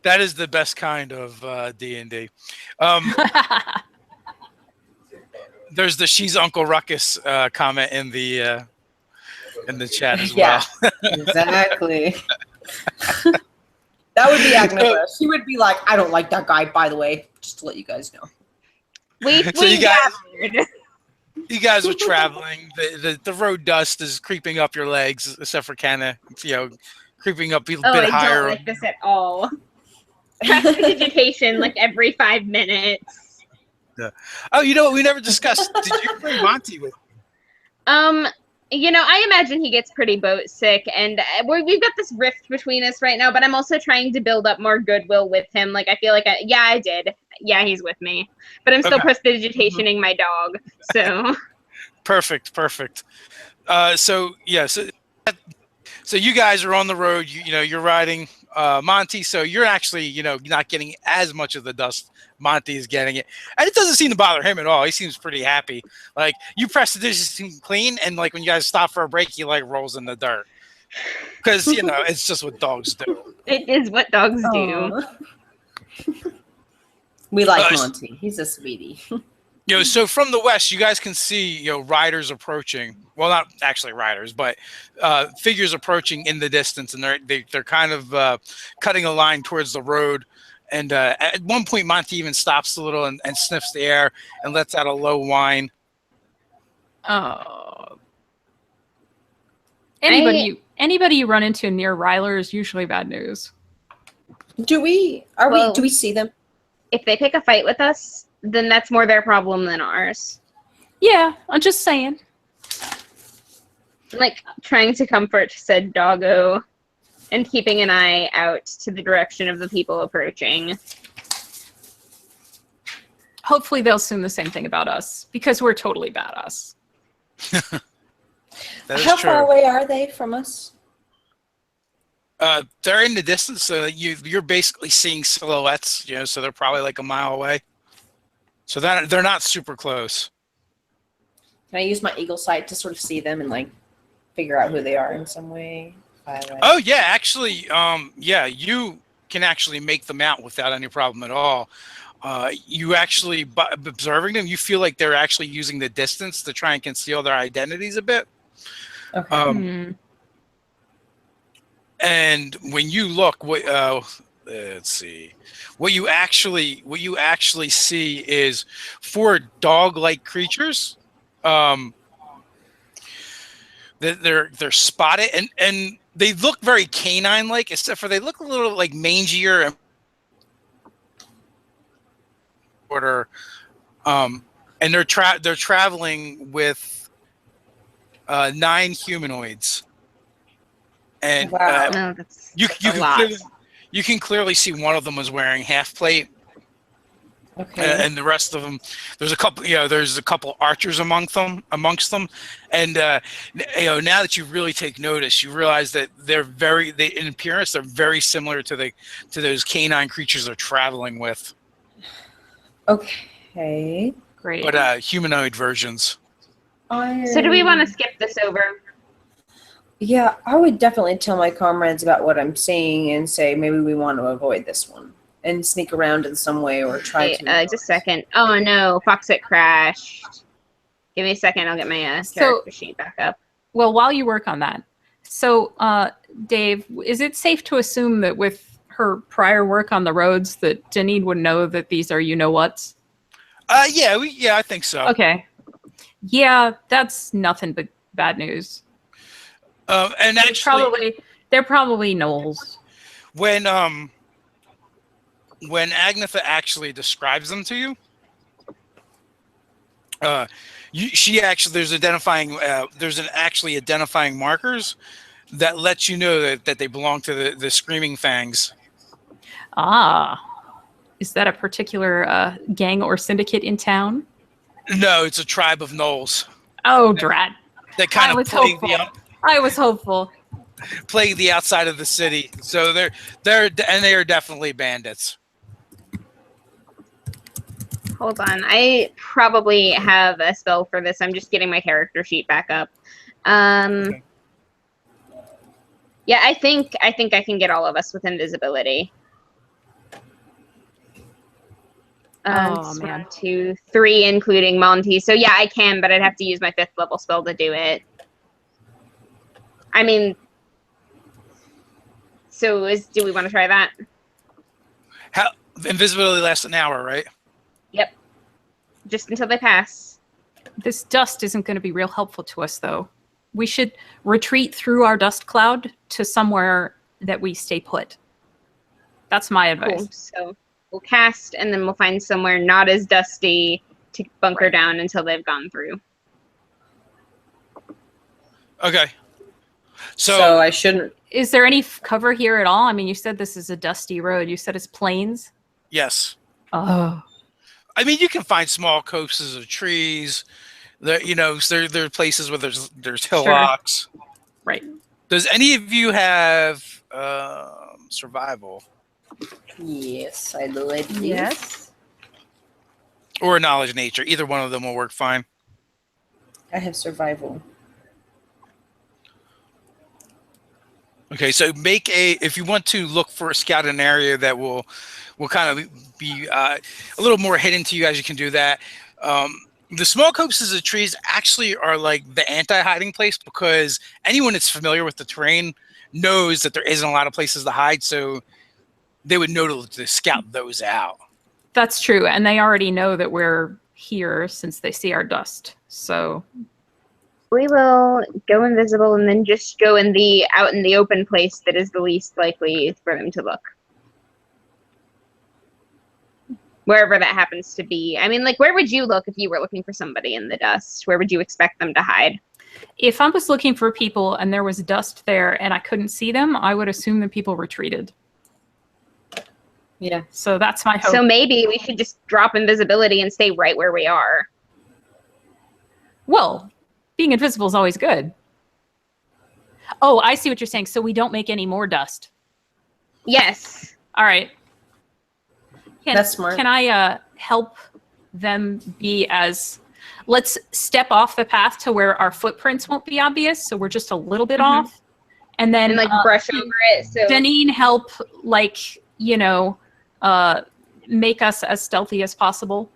That is the best kind of D&D. There's the "She's Uncle Ruckus" comment in the chat as well. Exactly. That would be Agnetha. She would be like, "I don't like that guy, by the way, just to let you guys know." You guys were traveling. The road dust is creeping up your legs, except for Kenna, creeping up a bit higher. I don't like this at all. Prestidigitation like every 5 minutes. Yeah. Oh, you know what? We never discussed. Did you bring Monty with you? I imagine he gets pretty boat sick, and we've got this rift between us right now, but I'm also trying to build up more goodwill with him. Like, I feel like I did. Yeah, he's with me. But I'm still prestidigitationing my dog, so. Perfect. So you guys are on the road. You're riding Monty, so you're actually, not getting as much of the dust Monty is getting it. And it doesn't seem to bother him at all. He seems pretty happy. Like, you press the dishes seem clean, and like when you guys stop for a break, he like rolls in the dirt. Because, it's just what dogs do. It is what dogs do. We like Monty. He's a sweetie. So from the west, you guys can see, riders approaching. Well, not actually riders, but figures approaching in the distance, and they're kind of cutting a line towards the road. And at one point, Monty even stops a little and sniffs the air and lets out a low whine. Oh. Anybody you run into near Ryler is usually bad news. Do we see them? If they pick a fight with us, then that's more their problem than ours. Yeah, I'm just saying. Like, trying to comfort said doggo and keeping an eye out to the direction of the people approaching. Hopefully they'll assume the same thing about us, because we're totally badass. How far away are they from us? They're in the distance, so you're basically seeing silhouettes, so they're probably like a mile away. So they're not super close. Can I use my eagle sight to sort of see them and like figure out who they are in some way? Oh yeah, actually, you can actually make them out without any problem at all. You actually, by observing them, you feel like they're actually using the distance to try and conceal their identities a bit. Okay. And when you look, let's see, what you actually see is 4 dog-like creatures. They're spotted, and they look very canine-like, except for they look a little like mangier and shorter. And they're traveling with 9 humanoids. And wow. you can clearly see one of them was wearing half plate. Okay. And the rest of them, there's a couple archers amongst them. And now that you really take notice, you realize that in appearance they're very similar to those canine creatures they're traveling with. Okay. Great. But humanoid versions. So do we want to skip this over? Yeah, I would definitely tell my comrades about what I'm seeing and say maybe we want to avoid this one and sneak around in some way or try to. Just a second. Oh no, Foxit crashed. Give me a second. I'll get my character sheet back up. Well, while you work on that, so Dave, is it safe to assume that with her prior work on the roads that Denine would know that these are you-know-whats? Yeah, I think so. Okay. Yeah, that's nothing but bad news. And actually, they're probably gnolls. When Agnetha actually describes them to you, there's identifying markers that let you know that they belong to the Screaming Fangs. Ah, is that a particular gang or syndicate in town? No, it's a tribe of gnolls. Oh, drat! That kind of I was hopeful. Plague the outside of the city, so they are definitely bandits. Hold on, I probably have a spell for this. I'm just getting my character sheet back up. Okay. Yeah, I think I can get all of us with invisibility. Man. 1, 2, 3, including Monty. So yeah, I can, but I'd have to use my 5th level spell to do it. I mean, do we want to try that? How invisibility lasts an hour, right? Yep. Just until they pass. This dust isn't going to be real helpful to us, though. We should retreat through our dust cloud to somewhere that we stay put. That's my advice. Cool. So we'll cast, and then we'll find somewhere not as dusty to bunker down until they've gone through. Okay. So I shouldn't. Is there any cover here at all? I mean, you said this is a dusty road. You said it's plains? Yes. Oh. I mean, you can find small copses of trees. There are places where there's hillocks. Sure. Right. Does any of you have survival. Yes, I believe. Yes. Or knowledge nature. Either one of them will work fine. I have survival. Okay, so if you want to look for scout an area that will kind of be a little more hidden to you guys, you can do that. The small copses of trees actually are like the anti-hiding place, because anyone that's familiar with the terrain knows that there isn't a lot of places to hide, so they would know to scout those out. That's true, and they already know that we're here since they see our dust. So We will go invisible and then just go out in the open place that is the least likely for them to look. Wherever that happens to be. I mean, like, where would you look if you were looking for somebody in the dust? Where would you expect them to hide? if I was looking for people and there was dust there and I couldn't see them, I would assume that people retreated. Yeah. So that's my hope. So maybe we should just drop invisibility and stay right where we are. Well, being invisible is always good. Oh, I see what you're saying. So we don't make any more dust. Yes. All right. That's smart. Can I help them be as... Let's step off the path to where our footprints won't be obvious, so we're just a little bit off. And then And like brush over it. So Denine help, like, you know, make us as stealthy as possible.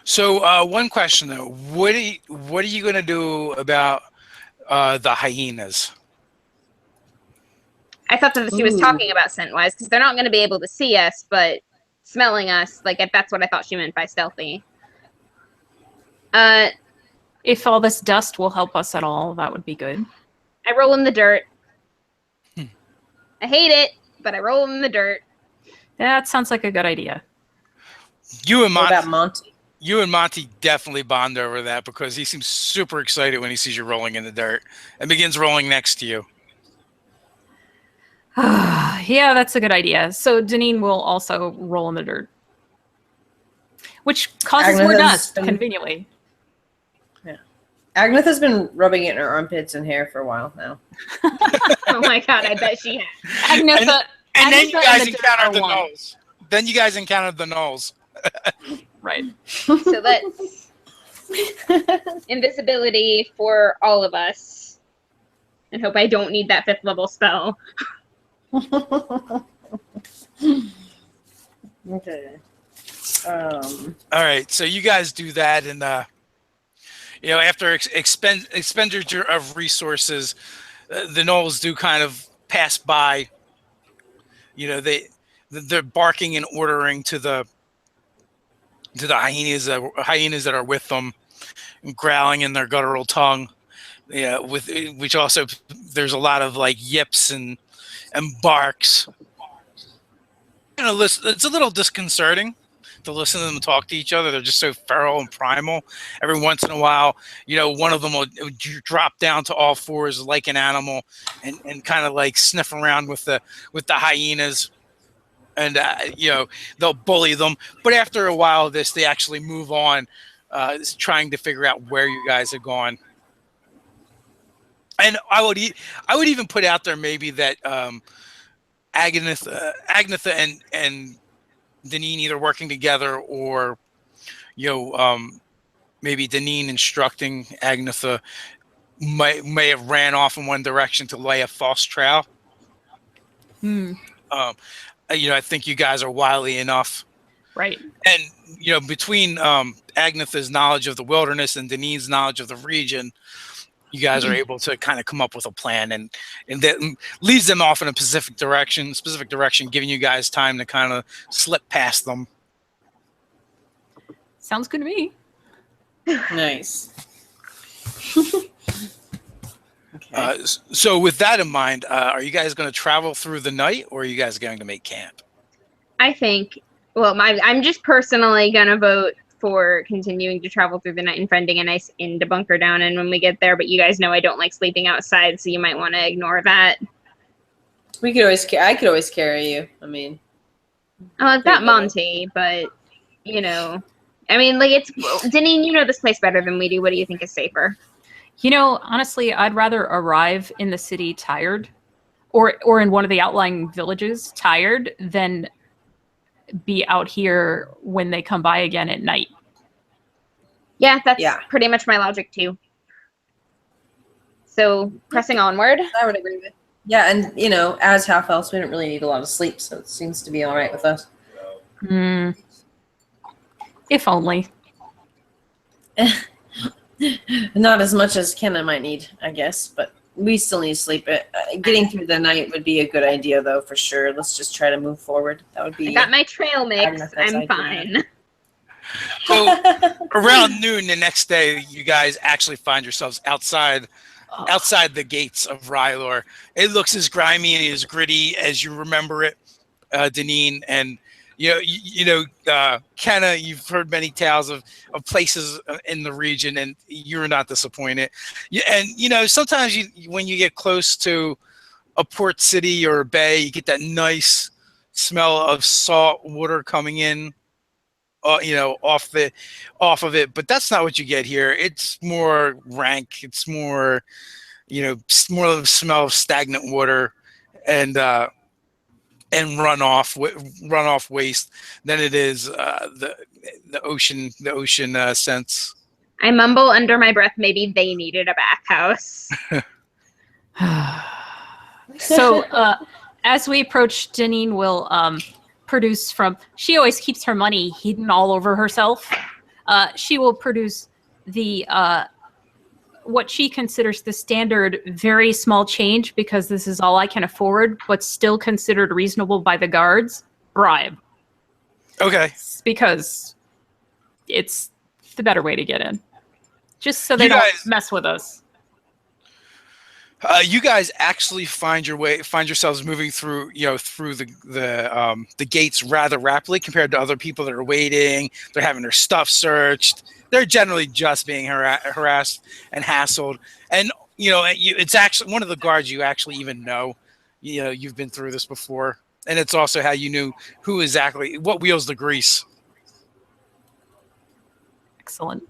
So one question though, what are you gonna do about the hyenas? I thought that she was talking about scent-wise, because they're not going to be able to see us, but smelling us, like, that's what I thought she meant by stealthy. If all this dust will help us at all, that would be good. I roll in the dirt. I hate it, but I roll in the dirt. That sounds like a good idea. You and What Monty, about Monty? you and Monty definitely bond over that, because he seems super excited when he sees you rolling in the dirt and begins rolling next to you. Yeah, that's a good idea. So Denine will also roll in the dirt, which causes more dust, conveniently. Yeah. Agnetha's been rubbing it in her armpits and hair for a while now. Oh my god, I bet she has. Agnetha, And then you guys the encountered the one. gnolls. Then you guys encountered the gnolls. Right. So let's invisibility for all of us, and hope I don't need that 5th level spell. Okay. All right, so you guys do that, and you know, after expenditure of resources, the gnolls do kind of pass by. You know, they're barking and ordering to the hyenas that are with them, and growling in their guttural tongue. Yeah, with which also there's a lot of like yips and barks. You know, it's a little disconcerting to listen to them talk to each other. They're just so feral and primal. Every once in a while, you know, one of them will drop down to all fours like an animal and kind of like sniff around with the hyenas. And, you know, they'll bully them. But after a while of this, they actually move on, trying to figure out where you guys are going. And I would even put out there maybe that Agnetha and Denine either working together, or, you know, maybe Denine instructing Agnetha may have ran off in one direction to lay a false trail. You know, I think you guys are wily enough. Right. And, you know, between Agnetha's knowledge of the wilderness and Denine's knowledge of the region, you guys are able to kind of come up with a plan, and that leads them off in a specific direction, giving you guys time to kind of slip past them. Sounds good to me. Nice. Okay. So with that in mind, are you guys going to travel through the night, or are you guys going to make camp? I think, well, I'm just personally gonna vote for continuing to travel through the night and finding a nice inn to bunker down in when we get there. But you guys know I don't like sleeping outside, so you might want to ignore that. We could always. I could always carry you. I mean. Oh, I've got Monty, but you know, I mean, like, it's Denine. You know this place better than we do. What do you think is safer? You know, honestly, I'd rather arrive in the city tired or in one of the outlying villages, tired, then be out here when they come by again at night. Yeah, that's pretty much my logic too. So pressing onward. I would agree with. Yeah, and as half elves, we don't really need a lot of sleep, so it seems to be all right with us. If only. Not as much as Kenna might need, I guess, but we still need sleep. Getting through the night would be a good idea, though, for sure. Let's just try to move forward. That would be. I got my trail mix. I'm fine. So around noon the next day, you guys actually find yourselves outside the gates of Ryler. It looks as grimy and as gritty as you remember it, Denine. And Kenna, you've heard many tales of places in the region, and you're not disappointed. And sometimes when you get close to a port city or a bay, you get that nice smell of salt water coming in. Off of it, but that's not what you get here. It's more rank. It's more, more of the smell of stagnant water and runoff waste than it is the ocean sense. I mumble under my breath. Maybe they needed a bathhouse. So as we approach, Denine will produce from. She always keeps her money hidden all over herself. She will produce the what she considers the standard very small change, because this is all I can afford, what's still considered reasonable by the guards, bribe. Okay. Because it's the better way to get in. Just so they don't mess with us. You guys actually find yourselves moving through the gates rather rapidly compared to other people that are waiting. They're having their stuff searched. They're generally just being harassed and hassled. And it's actually one of the guards you actually even know. You've been through this before, and it's also how you knew what wheels the grease. Excellent.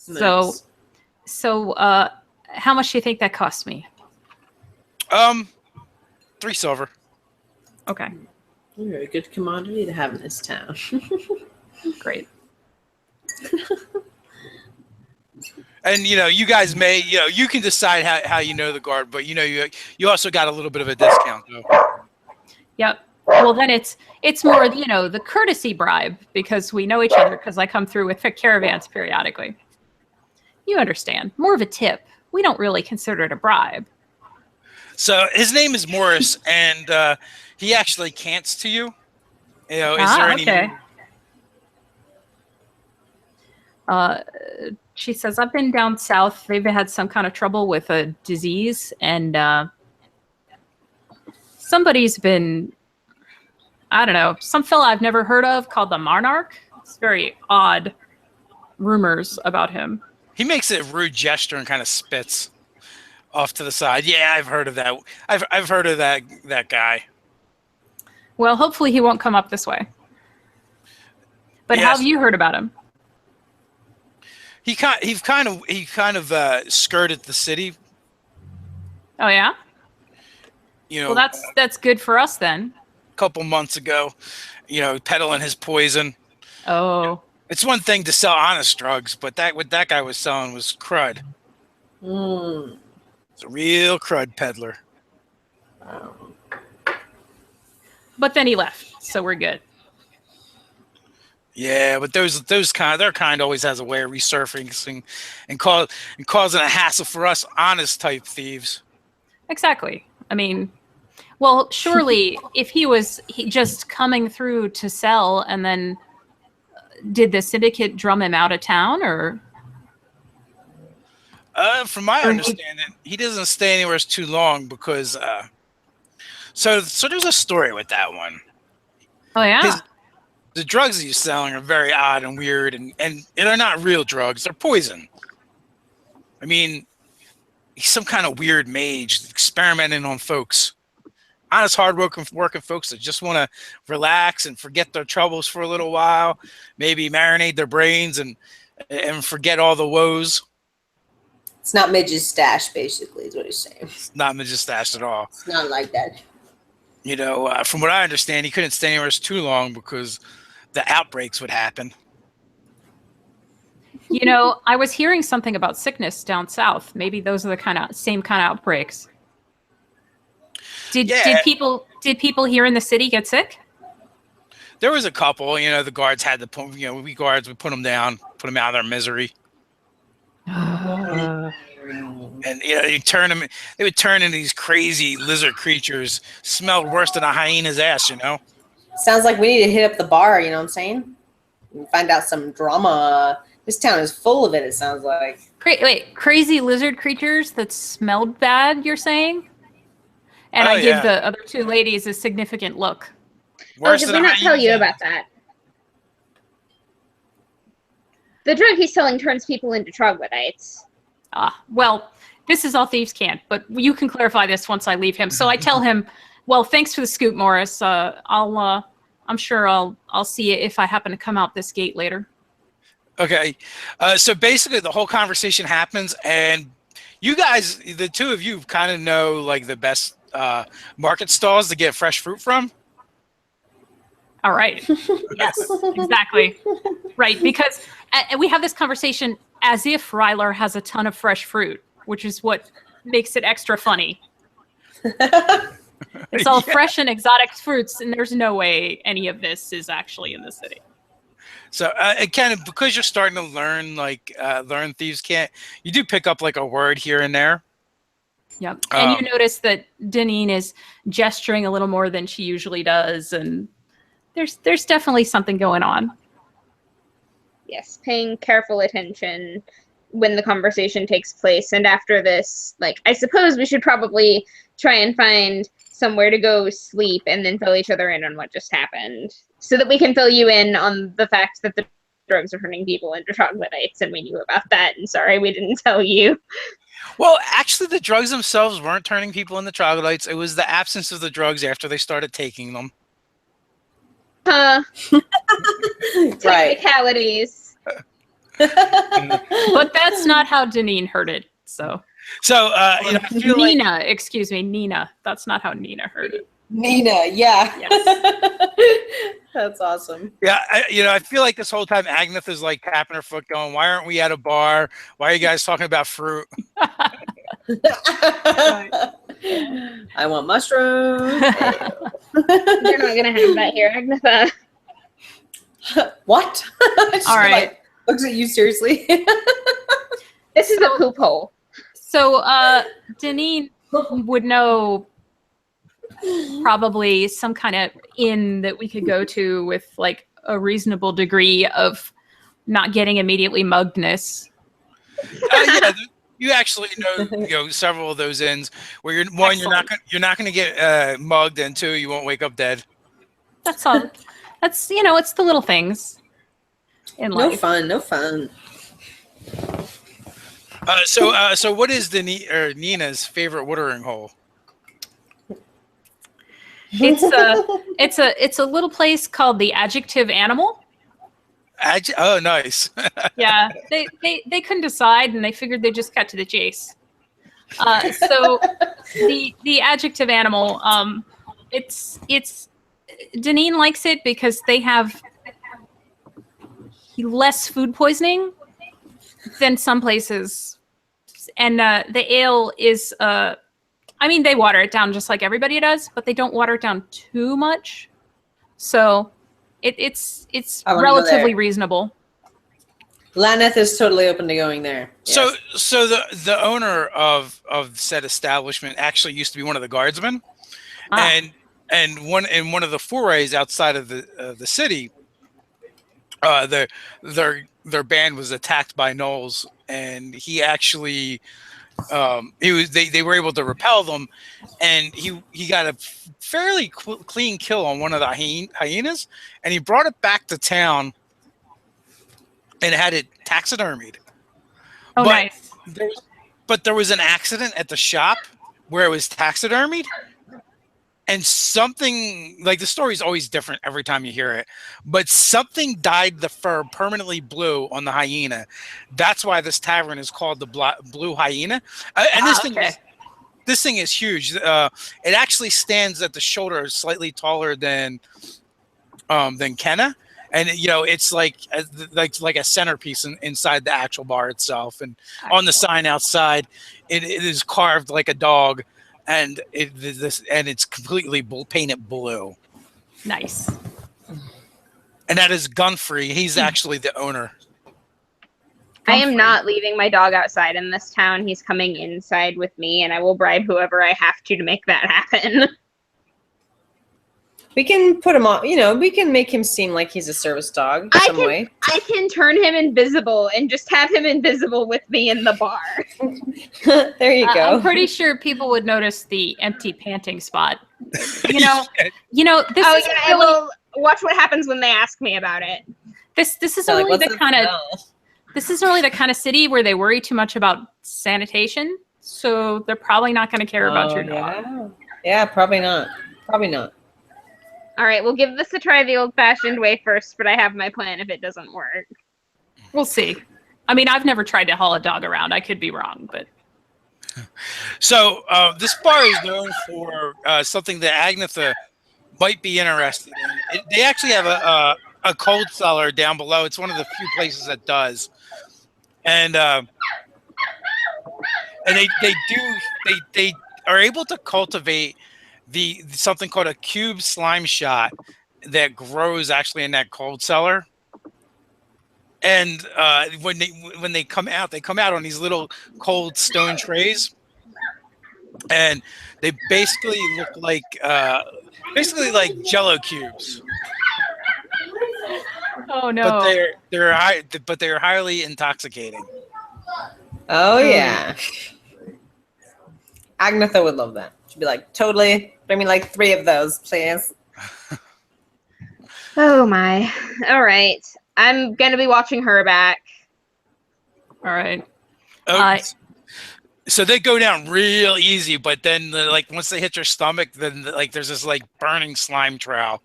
Nice. So. How much do you think that cost me? 3 silver. Okay. You're a good commodity to have in this town. Great. And you guys may you can decide how you know the guard, but you also got a little bit of a discount though. Yep. Well, then it's more the courtesy bribe, because we know each other, because I come through with caravans periodically. You understand. More of a tip. We don't really consider it a bribe. So his name is Morris, and he actually cants to you. Is there any? Okay. She says, I've been down south. They've had some kind of trouble with a disease, and somebody's been, I don't know, some fella I've never heard of called the Monarch. It's very odd rumors about him. He makes a rude gesture and kind of spits off to the side. Yeah, I've heard of that. I've heard of that guy. Well, hopefully he won't come up this way. But yes. How have you heard about him? He kind of skirted the city. Oh yeah. Well, that's good for us then. A couple months ago, peddling his poison. Oh. It's one thing to sell honest drugs, but what that guy was selling was crud. It's a real crud peddler. But then he left, so we're good. Yeah, but their kind always has a way of resurfacing and causing a hassle for us honest type thieves. Exactly. I mean, well, surely if he just coming through to sell, and then did the syndicate drum him out of town, or? From my understanding, he doesn't stay anywhere too long because. So there's a story with that one. Oh yeah. The drugs he's selling are very odd and weird, and they're not real drugs. They're poison. I mean, he's some kind of weird mage experimenting on folks. Honest, hard-working folks that just want to relax and forget their troubles for a little while, maybe marinate their brains and forget all the woes. It's not Midge's stash, basically, is what he's saying. It's not Midge's stash at all. It's not like that. You know, from what I understand, he couldn't stay anywhere too long because the outbreaks would happen. You know, I was hearing something about sickness down south. Maybe those are the same kind of outbreaks. Did people here in the city get sick? There was a couple. You know, the guards had to put. You know, we guards would put them down, put them out of their misery. And you know, they would turn into these crazy lizard creatures, smelled worse than a hyena's ass. You know. Sounds like we need to hit up the bar. You know what I'm saying? And find out some drama. This town is full of it. It sounds like. Wait, crazy lizard creatures that smelled bad. You're saying? And I give the other two ladies a significant look. Did we not tell you about that? The drug he's selling turns people into troglodytes. Well, this is all thieves can't, but you can clarify this once I leave him. So I tell him, well, thanks for the scoop, Morris. I'm sure I'll see you if I happen to come out this gate later. Okay. So basically the whole conversation happens and you guys, the two of you kind of know like the best market stalls to get fresh fruit from. All right. Yes, exactly. Right. Because we have this conversation as if Ryler has a ton of fresh fruit, which is what makes it extra funny. It's all fresh and exotic fruits, and there's no way any of this is actually in the city. So kind of because you're starting to learn learn thieves can't, you do pick up like a word here and there. Yep. And you notice that Denine is gesturing a little more than she usually does, and there's definitely something going on. Yes, paying careful attention when the conversation takes place. And after this, I suppose we should probably try and find somewhere to go sleep and then fill each other in on what just happened, so that we can fill you in on the fact that the drugs are turning people into troglodytes, and we knew about that, and sorry we didn't tell you. Well, actually, the drugs themselves weren't turning people into troglodytes. It was the absence of the drugs after they started taking them. Technicalities. But that's not how Denine heard it. So I feel Nina, excuse me, Nina. That's not how Nina heard it. Nina, yeah. Yes. That's awesome. Yeah, I feel like this whole time Agnetha is like tapping her foot going, why aren't we at a bar? Why are you guys talking about fruit? I want mushrooms. You're not going to have that here, Agnetha. What? All right. Looks at you seriously. This is a poop hole. So Denine would know probably some kind of inn that we could go to with like a reasonable degree of not getting immediately muggedness. Yeah, you actually know several of those inns where you're not going to get mugged, and two, you won't wake up dead. That's all. That's it's the little things in life. No fun. So what is Nina's favorite watering hole? It's a little place called the Adjective Animal. Oh, nice. Yeah, they couldn't decide, and they figured they'd just cut to the chase. So the Adjective Animal, it's Denine likes it because they have less food poisoning than some places, and the ale is they water it down just like everybody does, but they don't water it down too much, so it's relatively reasonable. Laneth is totally open to going there. Yes. So the owner of said establishment actually used to be one of the guardsmen, and one of the forays outside of the city, their band was attacked by gnolls, and he actually they were able to repel them, and he got a fairly clean kill on one of the hyenas, and he brought it back to town and had it taxidermied. Oh, nice. But there was an accident at the shop where it was taxidermied, and something like the story is always different every time you hear it, but something dyed the fur permanently blue on the hyena. That's why this tavern is called the Blue Hyena. And this thing is huge. It actually stands at the shoulder, slightly taller than Kenna, and it's like a centerpiece inside the actual bar itself. And on the sign outside, it is carved like a dog. And it's completely painted blue. Nice. And that is Gunfrey. He's actually the owner. I am not leaving my dog outside in this town. He's coming inside with me, and I will bribe whoever I have to make that happen. We can put him on, we can make him seem like he's a service dog some way. I can turn him invisible and just have him invisible with me in the bar. There you go. I'm pretty sure people would notice the empty panting spot. This I will watch what happens when they ask me about it. This isn't really the kind of city where they worry too much about sanitation, so they're probably not going to care about your dog. Yeah, probably not. Probably not. All right, we'll give this a try the old-fashioned way first, but I have my plan if it doesn't work. We'll see. I mean, I've never tried to haul a dog around. I could be wrong, but... So this bar is known for something that Agnetha might be interested in. They actually have a cold cellar down below. It's one of the few places that does. And they are able to cultivate something called a cube slime shot that grows actually in that cold cellar. And when they come out on these little cold stone trays, and they basically look like Jello cubes. Oh no! But they're highly intoxicating. Oh yeah, Agnetha would love that. She'd be like, totally. Bring me like 3 of those, please. Oh my! All right. I'm going to be watching her back. All right. So they go down real easy, but then once they hit your stomach, then there's this burning slime trail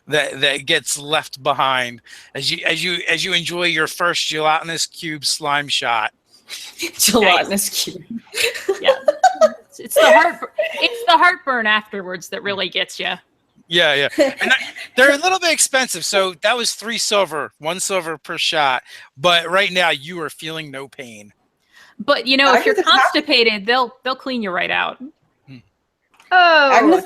that gets left behind as you enjoy your first gelatinous cube slime shot. Gelatinous cube. Yeah. It's the heartburn afterwards that really gets you. Yeah. And they're a little bit expensive. So that was 3 silver, 1 silver per shot. But right now you are feeling no pain. But if you're constipated, they'll clean you right out. Oh.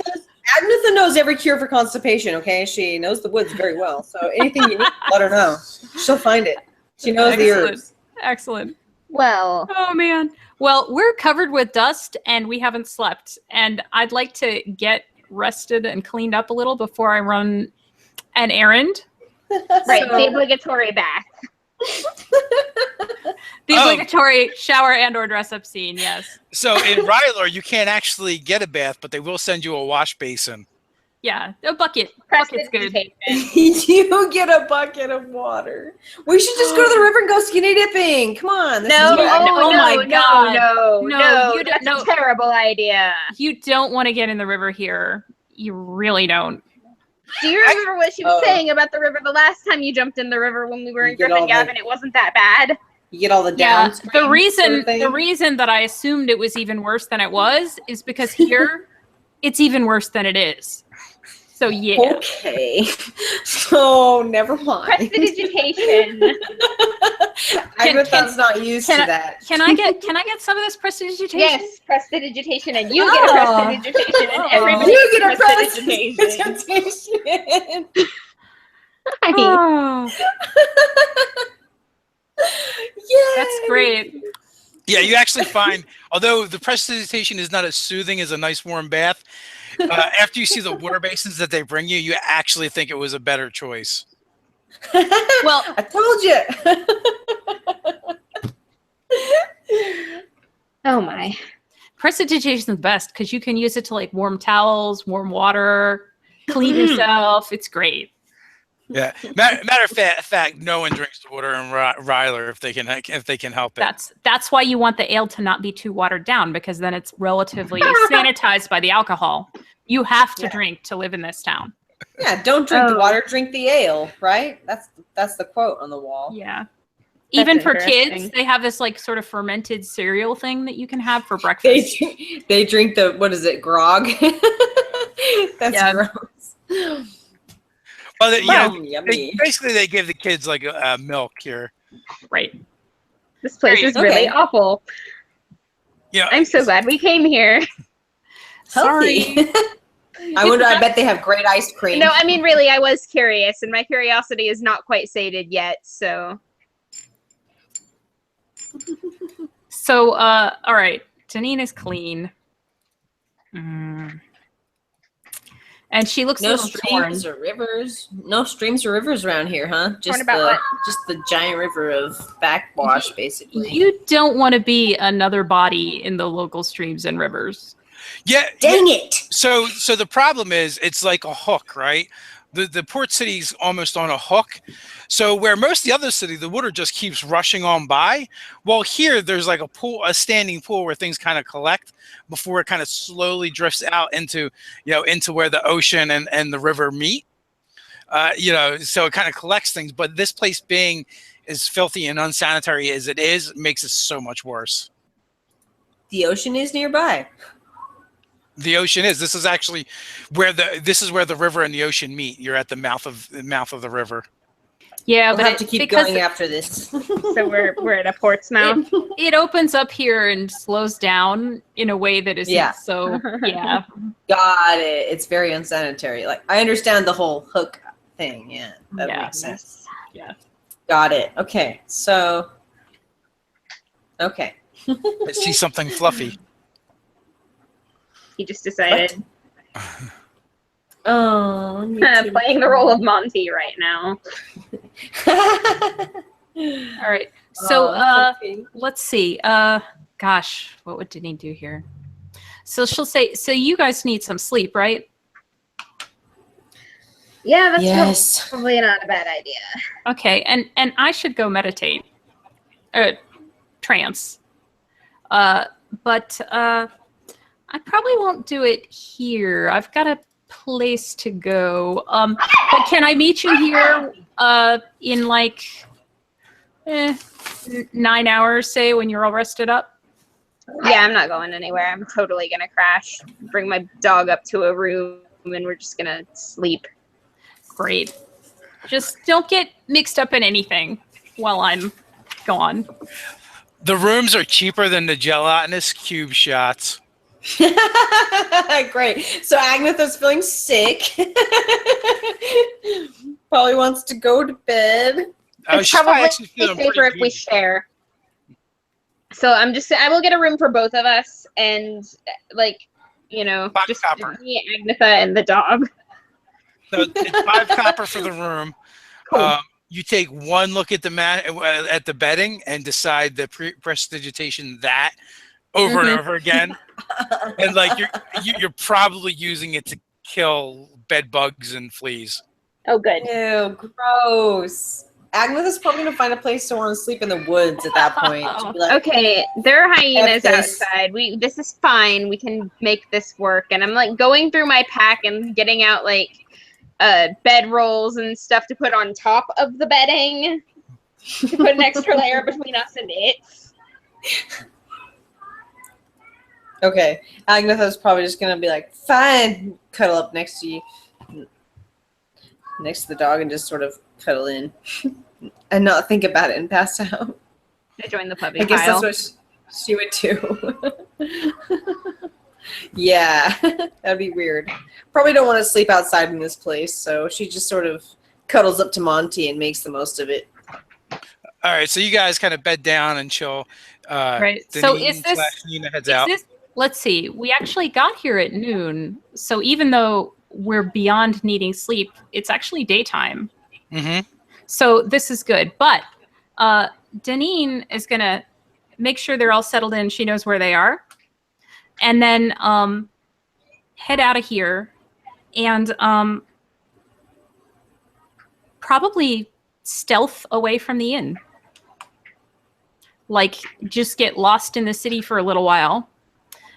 Agnetha knows every cure for constipation, okay? She knows the woods very well. So anything you need, let her know. She'll find it. She knows the herbs. Excellent. Well. Oh man. Well, we're covered with dust and we haven't slept. And I'd like to get rested and cleaned up a little before I run an errand. Right, the obligatory bath. The obligatory shower and or dress up scene, yes. So in Ryler, you can't actually get a bath, but they will send you a wash basin. Yeah, a bucket. Bucket's good. You get a bucket of water. We should just go to the river and go skinny dipping. Come on. No, my God. No, that's a terrible idea. You don't want to get in the river here. You really don't. Do you remember what she was saying about the river the last time you jumped in the river when we were in Gryphongaffe and it wasn't that bad? You get all the downstream. The reason that I assumed it was even worse than it was is because here it's even worse than it is. So yeah. Okay. So never mind. Prestidigitation. Agnetha's not used to that. Can I get some of this prestidigitation? Yes, prestidigitation, and you get a prestidigitation, and everybody you get a prestidigitation. Oh. Yeah, that's great. Yeah, you actually find, although the prestidigitation is not as soothing as a nice warm bath, after you see the water basins that they bring you, you actually think it was a better choice. Well, I told you. Oh my. Prestidigitation is the best because you can use it to warm towels, warm water, clean yourself. It's great. Yeah. Matter of fact, no one drinks the water in Ryler if they can help it. That's why you want the ale to not be too watered down, because then it's relatively sanitized by the alcohol. You have to drink to live in this town. Yeah, don't drink the water, drink the ale, right? That's the quote on the wall. Yeah. Even for kids, they have this like sort of fermented cereal thing that you can have for breakfast. They drink the, what is it, grog? That's gross. Well, basically they give the kids like milk here. Right. This place is really awful. Yeah. I'm so glad we came here. Sorry. I bet they have great ice cream. No, I mean, really, I was curious, and my curiosity is not quite sated yet, so. So, all right. Denine is clean. And she looks no a little streams torn. or rivers. No streams or rivers around here, huh? Just the giant river of backwash, basically. You don't want to be another body in the local streams and rivers. Yeah. Dang it. So the problem is it's like a hook, right? The port city's almost on a hook. So where most of the other city, the water just keeps rushing on by. Well, here there's like a standing pool where things kind of collect before it kind of slowly drifts out into where the ocean and the river meet. So it kind of collects things. But this place being as filthy and unsanitary as it is makes it so much worse. The ocean is nearby. The ocean is. This is actually where the river and the ocean meet. You're at the mouth of the river. Yeah, we'll have to keep going after this. So we're at a port's mouth. It opens up here and slows down in a way that isn't so. Yeah. Got it. It's very unsanitary. Like I understand the whole hook thing. Yeah, that makes sense. Yeah. Got it. Okay. So. Okay. I see something fluffy. He just decided. Oh, playing the role of Monty right now. All right. So let's see. Gosh, what would Denine do here? So she'll say, so you guys need some sleep, right? Yeah, that's probably not a bad idea. Okay, and I should go meditate. Trance. But I probably won't do it here. I've got a place to go. But can I meet you here in like 9 hours, say, when you're all rested up? Yeah, I'm not going anywhere. I'm totally gonna crash. Bring my dog up to a room and we're just gonna sleep. Great. Just don't get mixed up in anything while I'm gone. The rooms are cheaper than the gelatinous cube shots. Great. So Agnetha's feeling sick. Probably wants to go to bed. It's probably safer if we share. So I will get a room for both of us and just me, Agnetha, and the dog. So it's 5 copper for the room. Cool. You take one look at the bedding and decide the prestidigitation that over and over again. And like you're probably using it to kill bed bugs and fleas. Oh, good. Ew, gross. Agnetha's probably gonna find a place to want to sleep in the woods at that point. Like, okay, there are hyenas outside. This is fine. We can make this work. And I'm like going through my pack and getting out like bed rolls and stuff to put on top of the bedding to put an extra layer between us and it. Okay, Agnetha's probably just gonna be like, fine, cuddle up next to you, next to the dog, and just sort of cuddle in, and not think about it and pass out. I joined the puppy. I guess that's what she would do. Yeah, that'd be weird. Probably don't want to sleep outside in this place, so she just sort of cuddles up to Monty and makes the most of it. All right, so you guys kind of bed down and chill. Right. So is this? Heads out. Let's see. We actually got here at noon, so even though we're beyond needing sleep, it's actually daytime. Mm-hmm. So this is good. But Denine is gonna make sure they're all settled in. She knows where they are, and then head out of here, and probably stealth away from the inn. Like, just get lost in the city for a little while.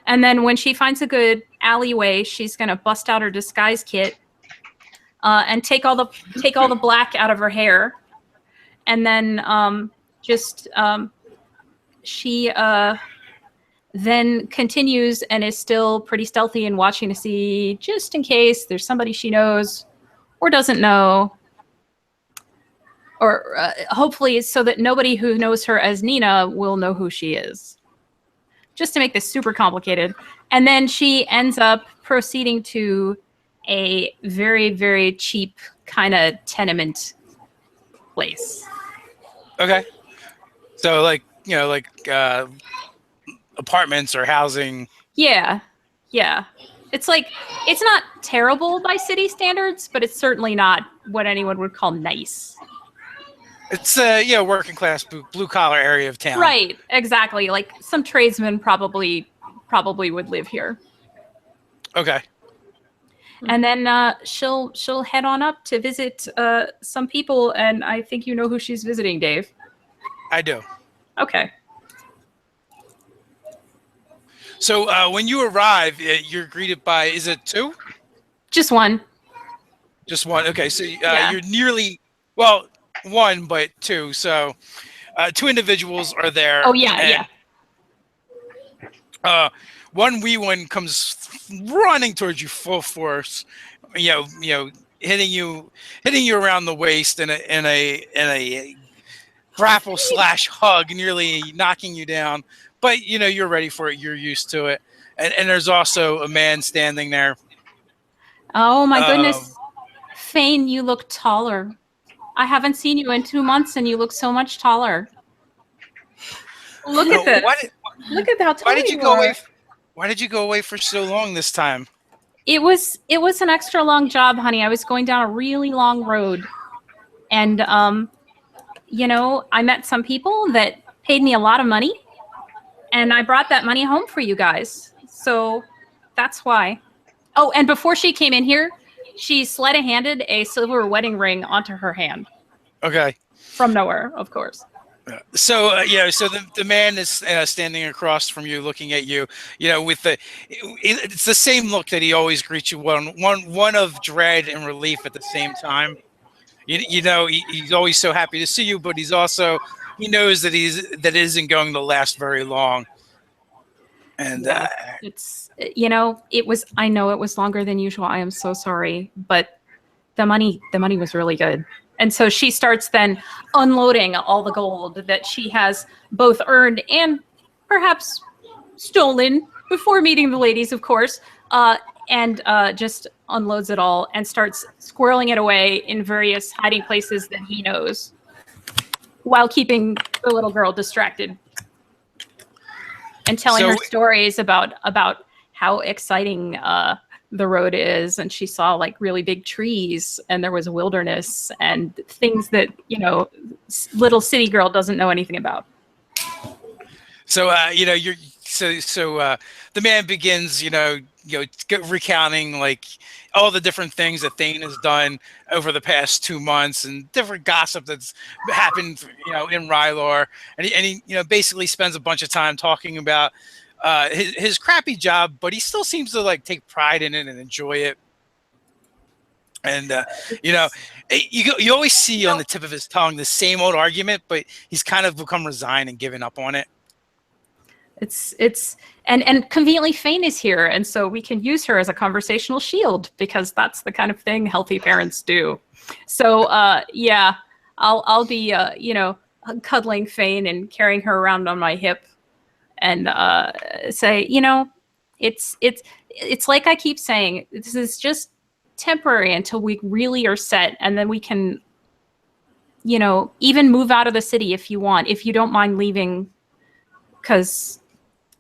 And then when she finds a good alleyway, she's going to bust out her disguise kit and take all the black out of her hair. And then she then continues and is still pretty stealthy and watching to see, just in case there's somebody she knows or doesn't know. Or hopefully so that nobody who knows her as Nina will know who she is. Just to make this super complicated. And then she ends up proceeding to a very, very cheap kind of tenement place. Okay. So like apartments or housing. Yeah. It's like, it's not terrible by city standards, but it's certainly not what anyone would call nice. It's working class blue collar area of town. Right, exactly. Like some tradesmen probably would live here. Okay. And then she'll head on up to visit some people, and I think you know who she's visiting, Dave. I do. Okay. So when you arrive, you're greeted by, is it two? Just one. Just one. Okay, so you're nearly, well, one, but two. So two individuals are there. Oh, yeah, one wee one comes running towards you full force, hitting you around the waist in a grapple / hug, nearly knocking you down. But you're ready for it. You're used to it. And there's also a man standing there. Oh my goodness, Fane, you look taller. I haven't seen you in 2 months, and you look so much taller. Look at this. Look at how tall you are. Why did you go away for so long this time? It was an extra long job, honey. I was going down a really long road, and I met some people that paid me a lot of money, and I brought that money home for you guys. So that's why. Oh, and before she came in here, she sleight-of-handed a silver wedding ring onto her hand. Okay. From nowhere, of course. So so the man is standing across from you, looking at you. With it's the same look that he always greets you, one of dread and relief at the same time. He's always so happy to see you, but he knows that it isn't going to last very long. And I know it was longer than usual. I am so sorry, but the money was really good. And so she starts then unloading all the gold that she has both earned and perhaps stolen before meeting the ladies, of course, and just unloads it all and starts squirreling it away in various hiding places that he knows, while keeping the little girl distracted and telling her stories about how exciting the road is, and she saw like really big trees, and there was a wilderness and things that little city girl doesn't know anything about. So the man begins recounting like all the different things that Thane has done over the past 2 months and different gossip that's happened in Ryler, and he basically spends a bunch of time talking about his crappy job, but he still seems to like take pride in it and enjoy it. And you always see on the tip of his tongue the same old argument, but he's kind of become resigned and given up on it. And conveniently Fane is here, and so we can use her as a conversational shield, because that's the kind of thing healthy parents do. So I'll be cuddling Fane and carrying her around on my hip, and say, it's like I keep saying, this is just temporary until we really are set, and then we can, even move out of the city if you want, if you don't mind leaving, because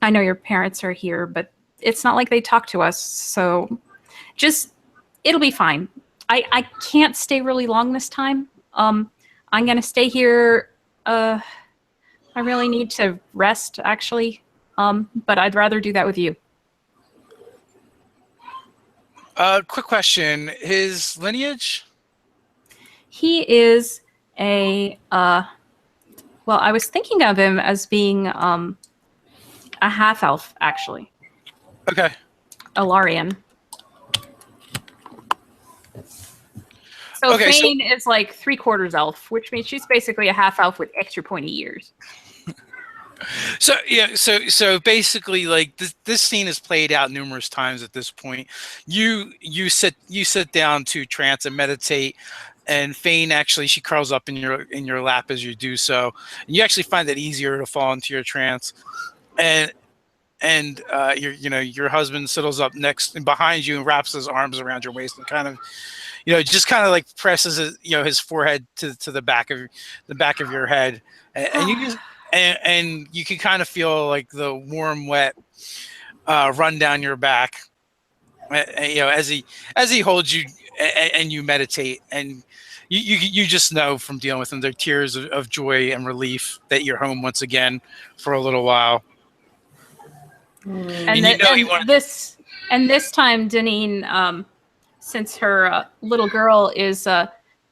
I know your parents are here, but it's not like they talk to us, so it'll be fine. I can't stay really long this time. I'm gonna stay here. I really need to rest, actually, but I'd rather do that with you. Quick question: his lineage? He is a well, I was thinking of him as being a half elf, actually. Okay. A Larian. So Okay, so- Fane is like 3/4 elf, which means she's basically a half elf with extra pointy ears. So yeah, so basically, like this scene is played out numerous times at this point. You sit down to trance and meditate, and Fane actually she curls up in your lap as you do so. And you actually find it easier to fall into your trance, and your husband settles up next and behind you and wraps his arms around your waist and kind of just kind of like presses his forehead to the back of your head, and you just. And you can kind of feel like the warm, wet run down your back, as he holds you and you meditate, and you just know from dealing with him, they're tears of joy and relief that you're home once again for a little while. And this time, Denine, since her little girl is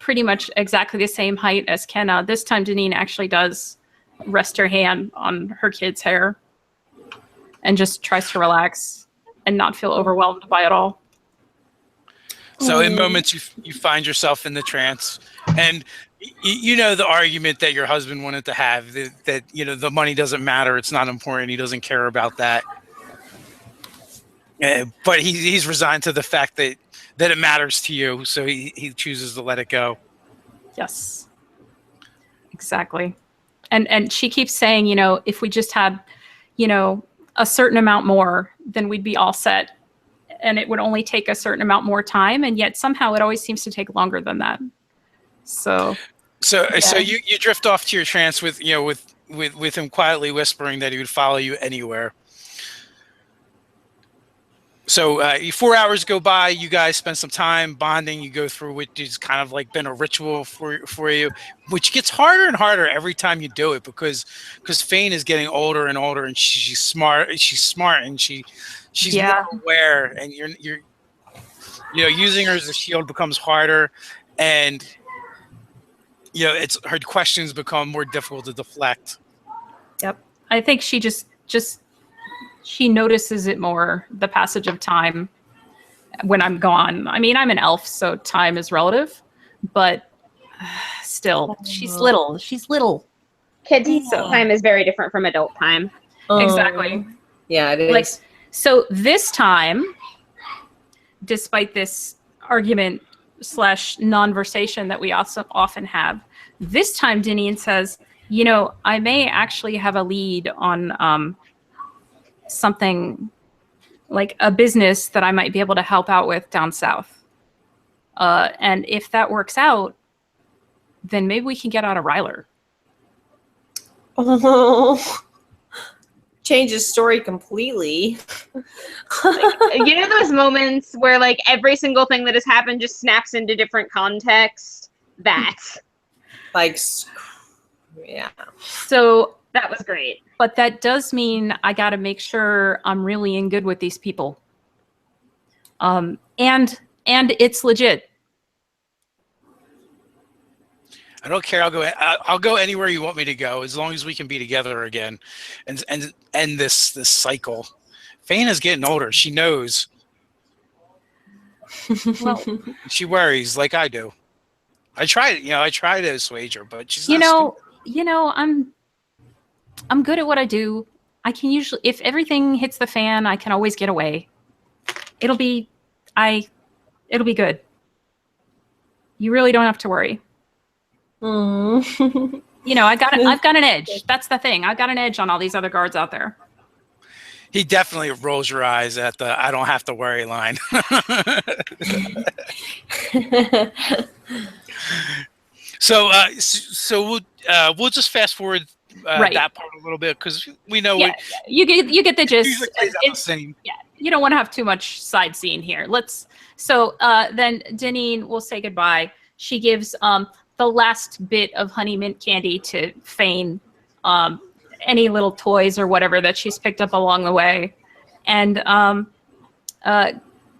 pretty much exactly the same height as Kenna, this time Denine actually does rest her hand on her kid's hair and just tries to relax and not feel overwhelmed by it all. So in moments you find yourself in the trance, and you know the argument that your husband wanted to have, that the money doesn't matter, it's not important, he doesn't care about that. But he's resigned to the fact that it matters to you, so he chooses to let it go. Yes, exactly. And she keeps saying, if we just had, a certain amount more, then we'd be all set. And it would only take a certain amount more time. And yet somehow it always seems to take longer than that. So you drift off to your trance with him quietly whispering that he would follow you anywhere. So 4 hours go by. You guys spend some time bonding. You go through which is kind of like been a ritual for you, which gets harder and harder every time you do it because Fane is getting older and older, and she's smart. She's smart, and she's more aware. And you're using her as a shield becomes harder, and it's her questions become more difficult to deflect. Yep, I think she just she notices it more, the passage of time when I'm gone. I mean, I'm an elf, so time is relative, but still, she's little. She's little. Kids' time is very different from adult time. Exactly. Yeah, it is. Like, so this time, despite this argument / non-versation that we also often have, this time Denine says, I may actually have a lead on something like a business that I might be able to help out with down south. And if that works out, then maybe we can get out of Ryler. Oh, changes story completely. Those moments where like every single thing that has happened just snaps into different context? Yeah. So that was great. But that does mean I got to make sure I'm really in good with these people. And it's legit. I don't care. I'll go anywhere you want me to go, as long as we can be together again, and end this cycle. Fane is getting older. She knows. Well, she worries like I do. I try to assuage her, but she's not stupid. I'm good at what I do. I can usually, if everything hits the fan, I can always get away. It'll be good. You really don't have to worry. I've got an edge. That's the thing. I've got an edge on all these other guards out there. He definitely rolls your eyes at the "I don't have to worry" line. So we'll just fast forward that part a little bit because we know you get the gist. Usually plays out the same. Yeah, you don't want to have too much side scene here. Then Denine will say goodbye. She gives the last bit of honey mint candy to Fane, any little toys or whatever that she's picked up along the way, and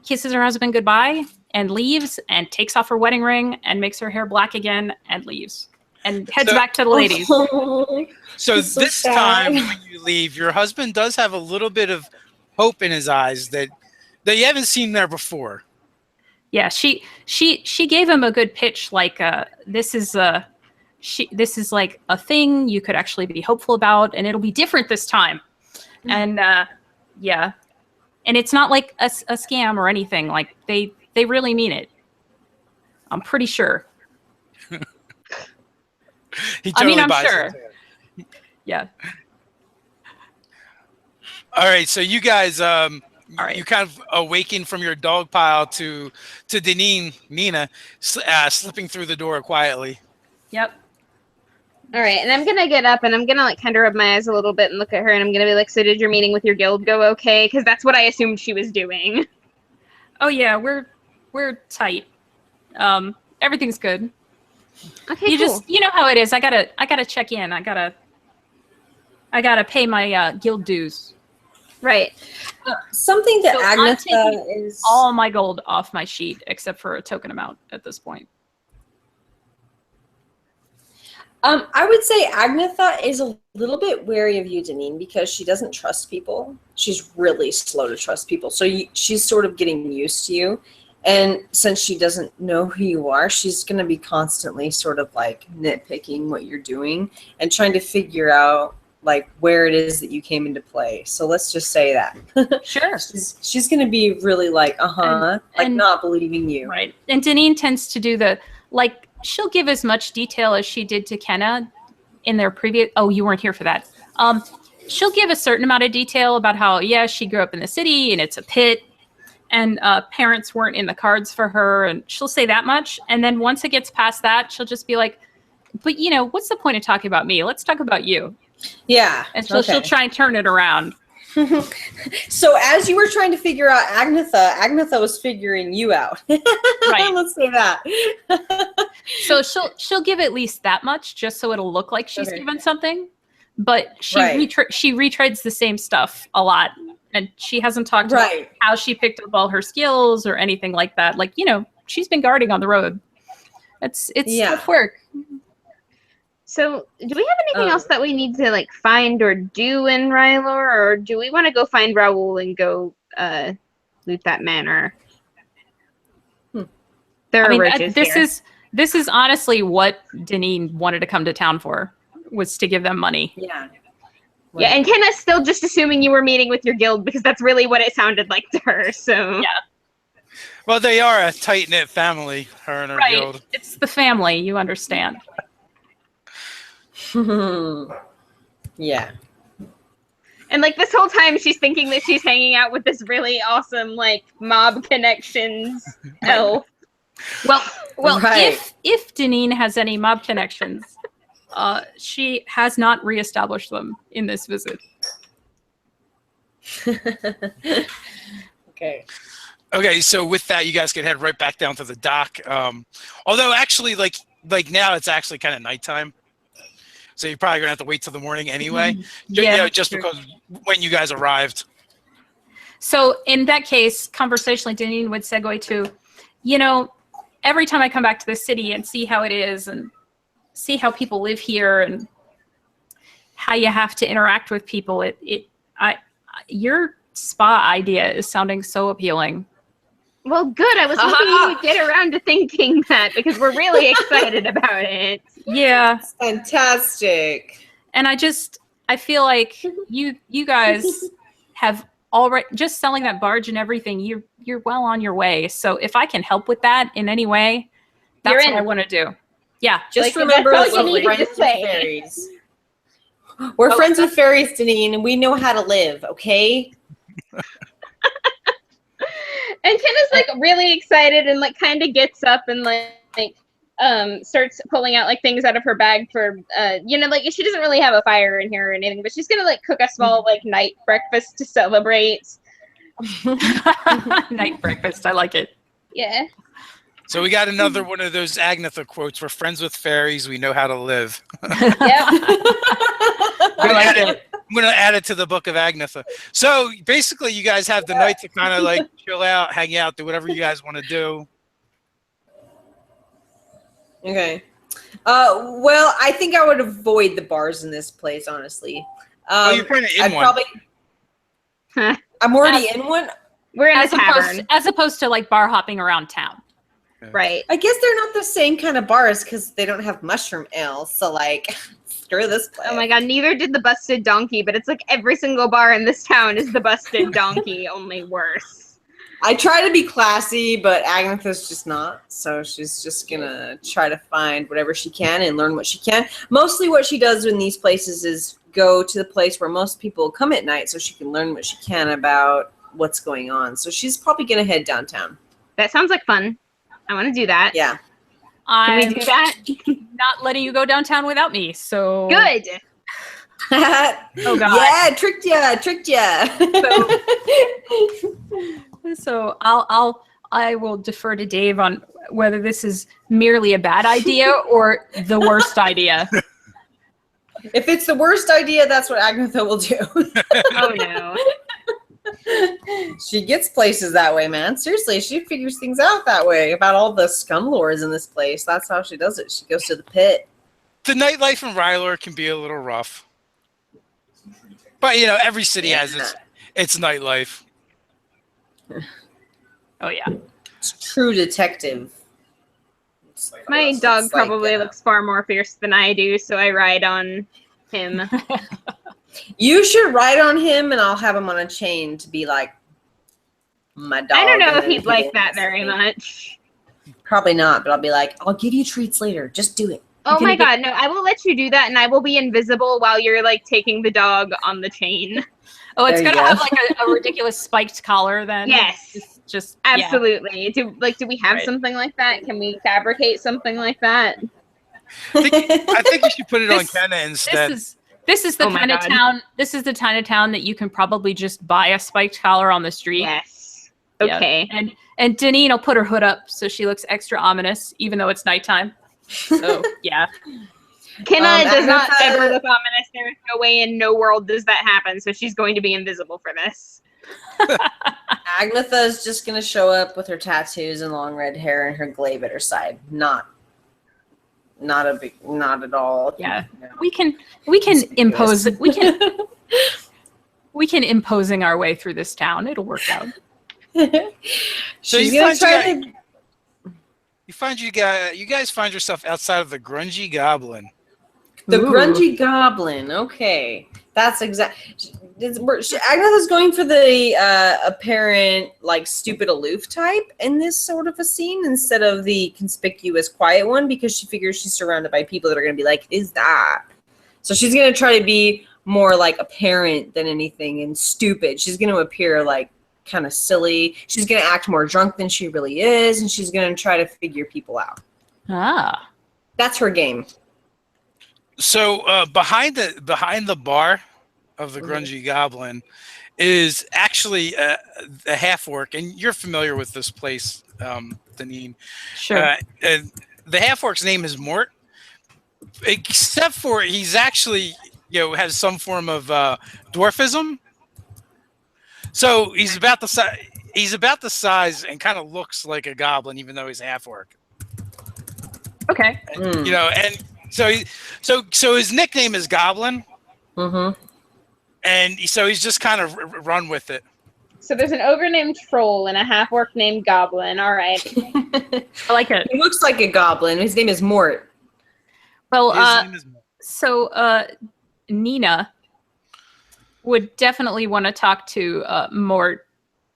kisses her husband goodbye and leaves and takes off her wedding ring and makes her hair black again and leaves and heads back to the ladies. So so this sad. time when you leave, your husband does have a little bit of hope in his eyes that you haven't seen there before. Yeah, she gave him a good pitch, like this is like a thing you could actually be hopeful about, and it'll be different this time. And yeah, and it's not like a scam or anything. Like they really mean it. I'm pretty sure. He totally I'm buys sure. it. Yeah. All right, so you guys, All right. you kind of awaken from your dog pile to Denine, Nina, slipping through the door quietly. Yep. All right, and I'm gonna get up and I'm gonna like kind of rub my eyes a little bit and look at her and I'm gonna be like, "So did your meeting with your guild go okay?" Because that's what I assumed she was doing. Oh yeah, we're tight. Everything's good. Okay, You cool. just you know how it is. I gotta check in. I gotta pay my guild dues. Right. Something that So I'm Agnetha taking is all my gold off my sheet except for a token amount at this point. I would say Agnetha is a little bit wary of you, Denine, because she doesn't trust people. She's really slow to trust people. So she's sort of getting used to you. And since she doesn't know who you are, she's going to be constantly sort of like nitpicking what you're doing and trying to figure out like where it is that you came into play. So let's just say that. Sure. She's going to be really like, And- not believing you. Right. And Denine tends to do she'll give as much detail as she did to Kenna in their previous. Oh, you weren't here for that. She'll give a certain amount of detail about how, yeah, she grew up in the city and it's a pit and parents weren't in the cards for her. And she'll say that much. And then once it gets past that, she'll just be like, but what's the point of talking about me? Let's talk about you. Yeah. And she'll try and turn it around. So as you were trying to figure out Agnetha was figuring you out. Right. Let's say that. So she'll give at least that much just so it'll look like she's Okay. given something. But she Right. she retreads the same stuff a lot. And she hasn't talked about Right. how she picked up all her skills or anything like that. Like, she's been guarding on the road. It's tough work. So, do we have anything else that we need to like find or do in Ryler, or do we want to go find Raoul and go loot that manor? There are riches here. This is honestly what Denine wanted to come to town for, was to give them money. Yeah. Yeah, and Kenna's still just assuming you were meeting with your guild because that's really what it sounded like to her. So Yeah. Well, they are a tight-knit family, her and her Right. guild. It's the family, you understand. Yeah. And like this whole time, she's thinking that she's hanging out with this really awesome like mob connections elf. Well, Right. if Denine has any mob connections, she has not reestablished them in this visit. Okay. Okay, so with that, you guys can head right back down to the dock. Although actually, like now, it's actually kind of nighttime, so you're probably gonna have to wait till the morning anyway. Just true. because when you guys arrived. So in that case, conversationally, Denine would segue to, every time I come back to the city and see how it is and see how people live here and how you have to interact with people, your spa idea is sounding so appealing. Well, good. I was hoping you would get around to thinking that because we're really excited about it. Yeah. Fantastic. And I feel like you guys have already, just selling that barge and everything, you're well on your way. So if I can help with that in any way, that's You're what in. I want to do. Yeah. Just Like, remember that's that all you we're need to friends with say. fairies. We're friends with fairies, Denine, and we know how to live, okay? And Kenna's like really excited and like kind of gets up and like starts pulling out like things out of her bag for like she doesn't really have a fire in here or anything, but she's gonna like cook a small like night breakfast to celebrate. Night breakfast. I like it. Yeah. So we got another one of those Agnetha quotes. We're friends with fairies. We know how to live. Yep. I'm going to add it to the book of Agnetha. So basically, you guys have the night to kind of like chill out, hang out, do whatever you guys want to do. Okay. Well, I think I would avoid the bars in this place, honestly. You're kind of in I'd one. probably. I'm already in one. We're in a tavern. As opposed to like bar hopping around town. Right. I guess they're not the same kind of bars because they don't have mushroom ale. So like, screw this place. Oh my god, neither did the Busted Donkey, but it's like every single bar in this town is the Busted Donkey, only worse. I try to be classy, but Agnetha's just not. So she's just gonna try to find whatever she can and learn what she can. Mostly what she does in these places is go to the place where most people come at night so she can learn what she can about what's going on. So she's probably gonna head downtown. That sounds like fun. I want to do that. Yeah. Can I'm we do that? not letting you go downtown without me. So Good. Oh god. Yeah, tricked ya. So I will defer to Dave on whether this is merely a bad idea or the worst idea. If it's the worst idea, that's what Agnetha will do. Oh no. She gets places that way, man. Seriously, she figures things out that way about all the scum lords in this place. That's how she does it. She goes to the pit. The nightlife in Ryler can be a little rough. But, you know, every city has its nightlife. Oh yeah. It's true detective. My It's dog like, probably looks far more fierce than I do, so I ride on him. You should ride on him, and I'll have him on a chain to be like my dog. I don't know and if then he'd like will that very listen. much. Probably not, but I'll be like, I'll give you treats later. Just do it. Oh my god, no, I will let you do that, and I will be invisible while you're, like, taking the dog on the chain. Oh, it's There you gonna have go. like a ridiculous spiked collar then. Yes. Just yeah. Absolutely. Do we have Right. something like that? Can we fabricate something like that? I think you should put it on This- Kenna instead. This is the Oh my kind of God. town. This is the kind of town that you can probably just buy a spiked collar on the street. Yes. Yeah. Okay. And Denine will put her hood up so she looks extra ominous, even though it's nighttime. So yeah. Kenna does not Agnetha- ever look ominous. There is no way in no world does that happen, so she's going to be invisible for this. Agnetha is just gonna show up with her tattoos and long red hair and her glaive at her side. Not at all. Yeah. No. We can impose we can imposing our way through this town. It'll work out. So She's you gonna find try to. you guys find yourself outside of the Grungy Goblin. The Ooh. Grungy Goblin. Okay, that's exact. Agnetha's going for the apparent, like, stupid aloof type in this sort of a scene instead of the conspicuous quiet one because she figures she's surrounded by people that are going to be like, "Is that?" So she's going to try to be more like apparent than anything and stupid. She's going to appear like kind of silly. She's going to act more drunk than she really is, and she's going to try to figure people out. Ah. That's her game. So behind the bar of the Grungy Goblin is actually a half-orc, and you're familiar with this place, Denine. Sure. And the half-orc's name is Mort, except for he's actually, has some form of dwarfism. So he's about the size and kind of looks like a goblin, even though he's half-orc. Okay. And, and so his nickname is Goblin. Mm-hmm. And so he's just kind of run with it. So there's an ogre named Troll and a half-orc named Goblin. All right. I like it. He looks like a goblin. His name is Mort. Well, His name is Mort. so Nina would definitely want to talk to Mort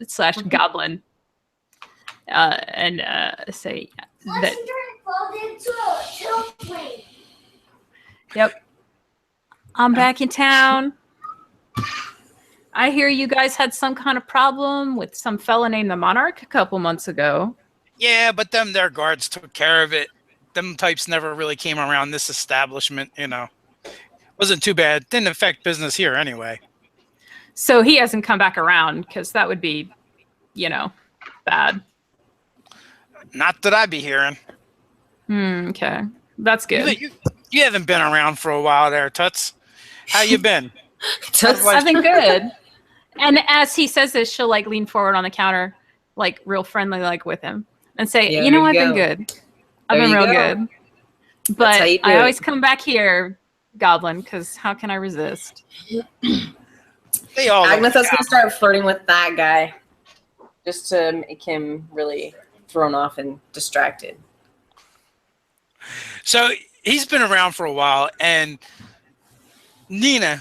/ Goblin and say that. Yep. I'm back in town. I hear you guys had some kind of problem with some fella named the Monarch a couple months ago. Yeah, but their guards took care of it. Them types never really came around this establishment, Wasn't too bad. Didn't affect business here anyway. So he hasn't come back around because that would be, bad. Not that I be hearing. Okay. That's good. You haven't been around for a while there, Tuts. How you been? I've been good. And as he says this, she'll lean forward on the counter, real friendly, with him, and say, Yeah, "You know, there I've you been go. good. I've There been you real go. good." But how you do I it. always come back here, Goblin, because how can I resist? They all love Agnetha's the gonna start flirting with that guy, just to make him really thrown off and distracted. So he's been around for a while, and Nina,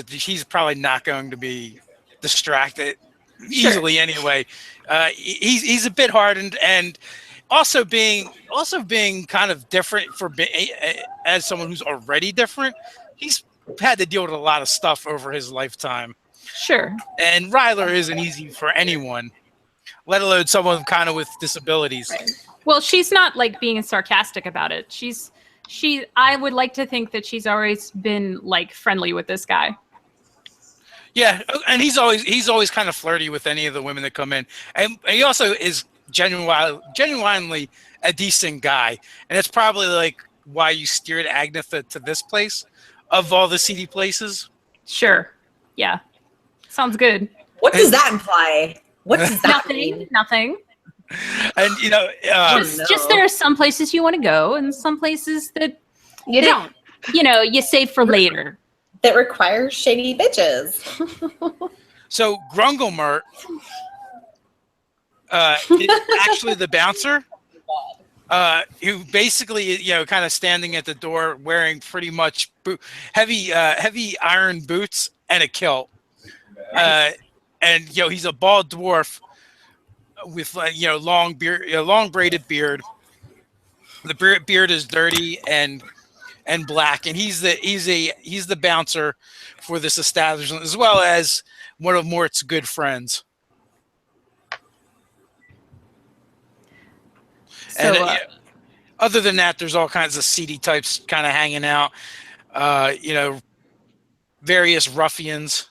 she's probably not going to be distracted easily anyway. He's a bit hardened, and also being kind of different as someone who's already different. He's had to deal with a lot of stuff over his lifetime. Sure. And Ryler isn't easy for anyone, let alone someone kind of with disabilities. Right. Well, she's not like being sarcastic about it. I would like to think that she's always been like friendly with this guy. Yeah, and he's always kind of flirty with any of the women that come in, and he also is genuinely a decent guy, and it's probably like why you steered Agnetha to this place of all the seedy places. Sure. Yeah. Sounds good. What does that imply? What does that mean? Nothing. And Just there are some places you want to go, and some places that You don't. you save for later. That requires shady bitches. So Grungelmert is actually the bouncer, who basically kind of standing at the door wearing pretty much heavy iron boots and a kilt. And he's a bald dwarf with long beard, long braided beard. The beard is dirty and black, and he's the bouncer for this establishment, as well as one of Mort's good friends. So, And other than that, there's all kinds of seedy types kind of hanging out. Various ruffians.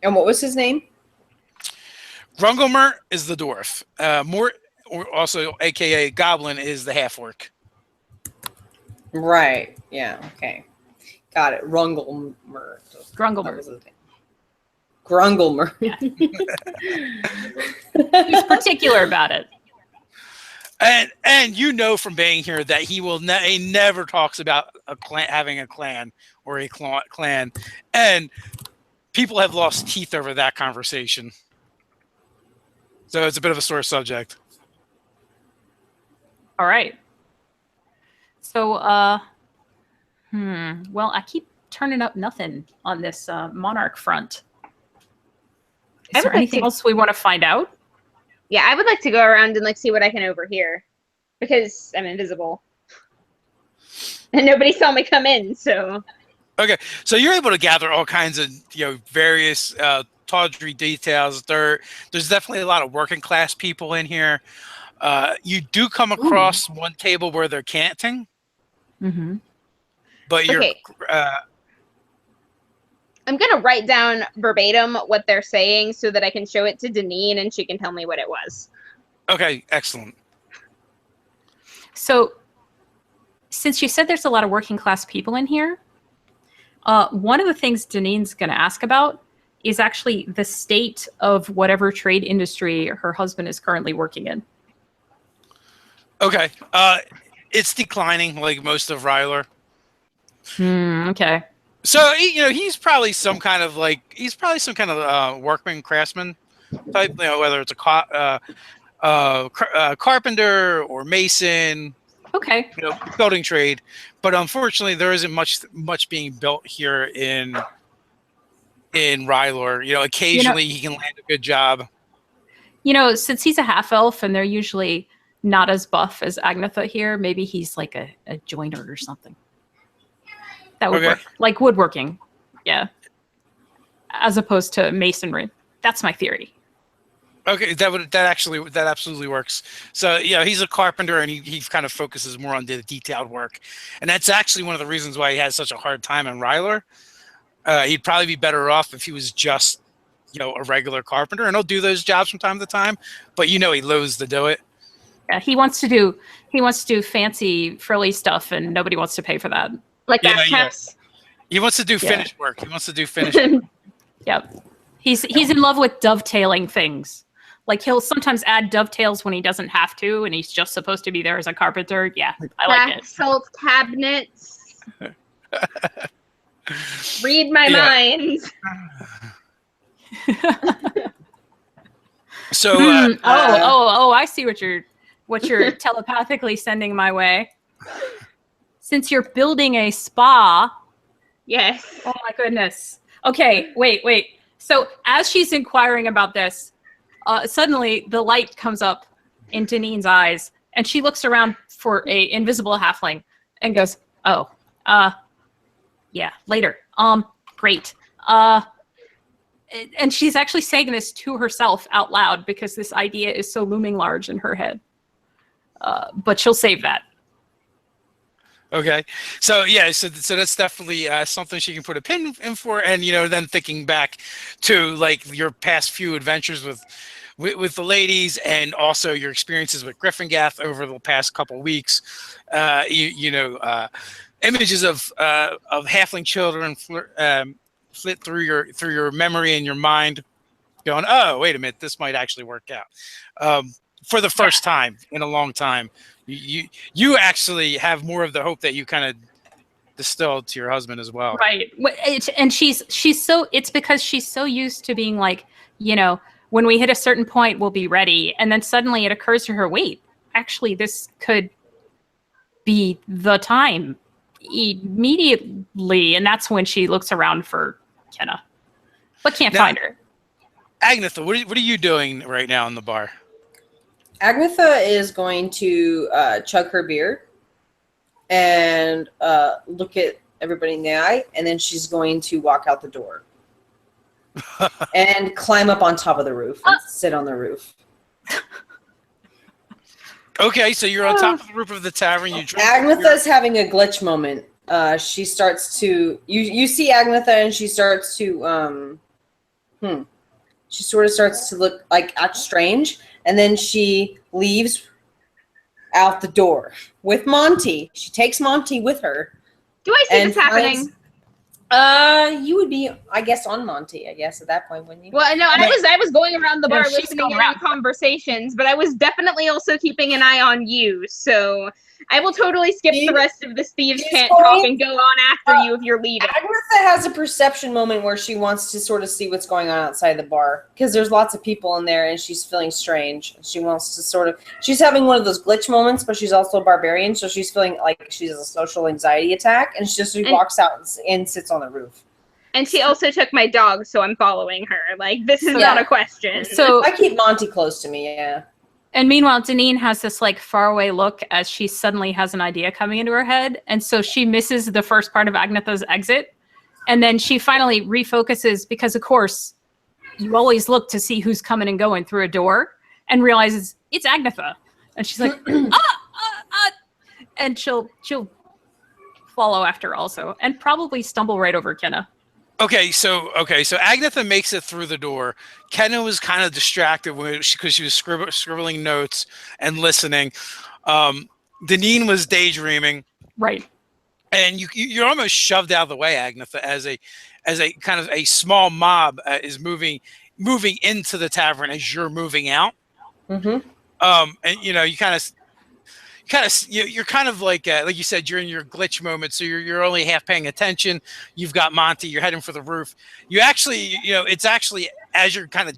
And what was his name? Grungelmert is the dwarf. Mort, or also AKA Goblin, is the half orc. Right. Yeah. Okay. Got it. Grungelmert. Grungelmert. Grungelmert. He's particular about it. And from being here that he never talks about having a clan or a clan, and people have lost teeth over that conversation. So it's a bit of a sore subject. All right. So, well, I keep turning up nothing on this monarch front. Is there anything else we want to find out? Yeah, I would like to go around and see what I can overhear, because I'm invisible and nobody saw me come in. So okay, so you're able to gather all kinds of various tawdry details. There's definitely a lot of working class people in here. You do come across one table where they're canting, but you're. Okay. I'm going to write down verbatim what they're saying so that I can show it to Denine and she can tell me what it was. Okay, excellent. So, since you said there's a lot of working class people in here, one of the things Denine's going to ask about is actually the state of whatever trade industry her husband is currently working in. Okay. It's declining like most of Ryler. Okay. So he's probably some kind of workman craftsman type. Whether it's a carpenter or mason. Okay. Building trade. But unfortunately, there isn't much being built here in Ryler. Occasionally he can land a good job. Since he's a half elf and they're usually not as buff as Agnetha here, maybe he's like a joiner or something. That would work. Like woodworking. Yeah. As opposed to masonry. That's my theory. Okay, that absolutely works. So he's a carpenter and he kind of focuses more on the detailed work. And that's actually one of the reasons why he has such a hard time in Ryler. He'd probably be better off if he was just a regular carpenter, and he'll do those jobs from time to time, but he loathes to do it. Yeah, he wants to do fancy frilly stuff and nobody wants to pay for that. Like that. He wants to do finished work. He wants to do finished work. Yep. He's in love with dovetailing things. Like he'll sometimes add dovetails when he doesn't have to, and he's just supposed to be there as a carpenter. Yeah, I like it. Salt cabinets. Read my mind. So, I see what you're telepathically sending my way. Since you're building a spa. Yes. Oh my goodness. Okay, wait. So as she's inquiring about this, suddenly the light comes up in Denine's eyes, and she looks around for a invisible halfling and goes, "Oh, yeah, later. Great. And she's actually saying this to herself out loud because this idea is so looming large in her head. But she'll save that. Okay, so yeah, so that's definitely something she can put a pin in for, and then thinking back to like your past few adventures with the ladies, and also your experiences with Gryphongaffe over the past couple weeks. Images of halfling children flit through your memory and your mind, going, "Oh, wait a minute, this might actually work out." For the first time in a long time. You actually have more of the hope that you kind of distilled to your husband as well. Right. And it's because she's so used to being like, when we hit a certain point, we'll be ready. And then suddenly it occurs to her, wait, actually, this could be the time immediately. And that's when she looks around for Kenna, but can't find her. Agnetha, what are you doing right now in the bar? Agnetha is going to chug her beer and look at everybody in the eye, and then she's going to walk out the door and climb up on top of the roof and sit on the roof. Okay, so you're on top of the roof of the tavern. Agnetha's having a glitch moment. She starts to you see Agnetha, and she starts to she sort of starts to look like act strange. And then she leaves out the door with Monty. She takes Monty with her. Do I see this happening? You would be, I guess, on Monty, at that point, wouldn't you? Well, no, I was going around the bar listening in on conversations, but I was definitely also keeping an eye on you. So I will totally skip the rest of this thieves can't talk and go on after you if you're leaving. Agnetha has a perception moment where she wants to sort of see what's going on outside the bar because there's lots of people in there and she's feeling strange. She wants to she's having one of those glitch moments, but she's also a barbarian, so she's feeling like she's a social anxiety attack, and she walks out and sits on the roof. And she also took my dog, so I'm following her. Like, this is not a question. So I keep Monty close to me, yeah. And meanwhile, Denine has this like faraway look as she suddenly has an idea coming into her head. And so she misses the first part of Agnetha's exit. And then she finally refocuses because, of course, you always look to see who's coming and going through a door, and realizes it's Agnetha. And she's like, and she'll follow after also, and probably stumble right over Kenna. Okay, so Agnetha makes it through the door. Kenna was kind of distracted because she was scribbling notes and listening. Denine was daydreaming. Right. And you're almost shoved out of the way, Agnetha, as a kind of a small mob is moving into the tavern as you're moving out. Mm-hmm. And you you're kind of like you said, you're in your glitch moment, so you're only half paying attention. You've got Monty, you're heading for the roof. You actually, it's actually as you're kind of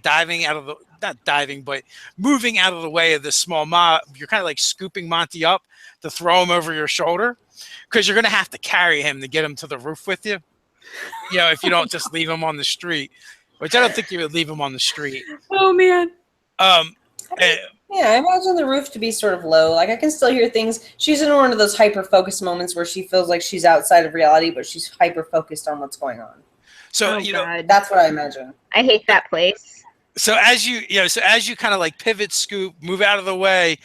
moving out of the way of this small mob, you're kind of like scooping Monty up to throw him over your shoulder, because you're going to have to carry him to get him to the roof with you. If you don't just leave him on the street, which I don't think you would leave him on the street. Oh man. Yeah, I imagine the roof to be sort of low. Like, I can still hear things. She's in one of those hyper-focused moments where she feels like she's outside of reality, but she's hyper-focused on what's going on. So, that's what I imagine. I hate that place. So as you kind of like pivot, scoop, move out of the way,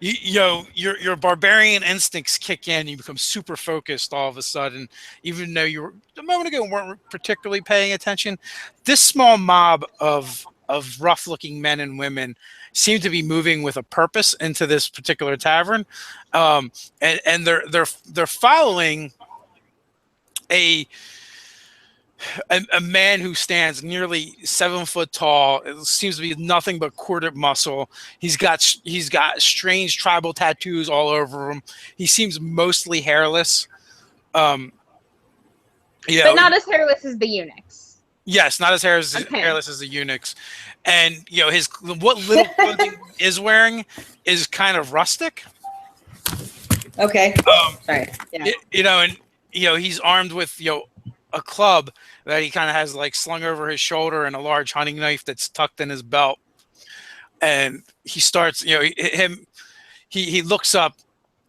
your barbarian instincts kick in. You become super focused all of a sudden, even though you were a moment ago weren't particularly paying attention. This small mob of rough-looking men and women seem to be moving with a purpose into this particular tavern, and they're following a a man who stands nearly 7 foot tall. It seems to be nothing but corded muscle. He's got strange tribal tattoos all over him. He seems mostly hairless. But not as hairless as the eunuchs. Yes, not as hairless as the eunuchs. And his what little clothing is wearing is kind of rustic. Okay. Sorry. Yeah. And he's armed with a club that he kind of has like slung over his shoulder and a large hunting knife that's tucked in his belt. And he starts, he looks up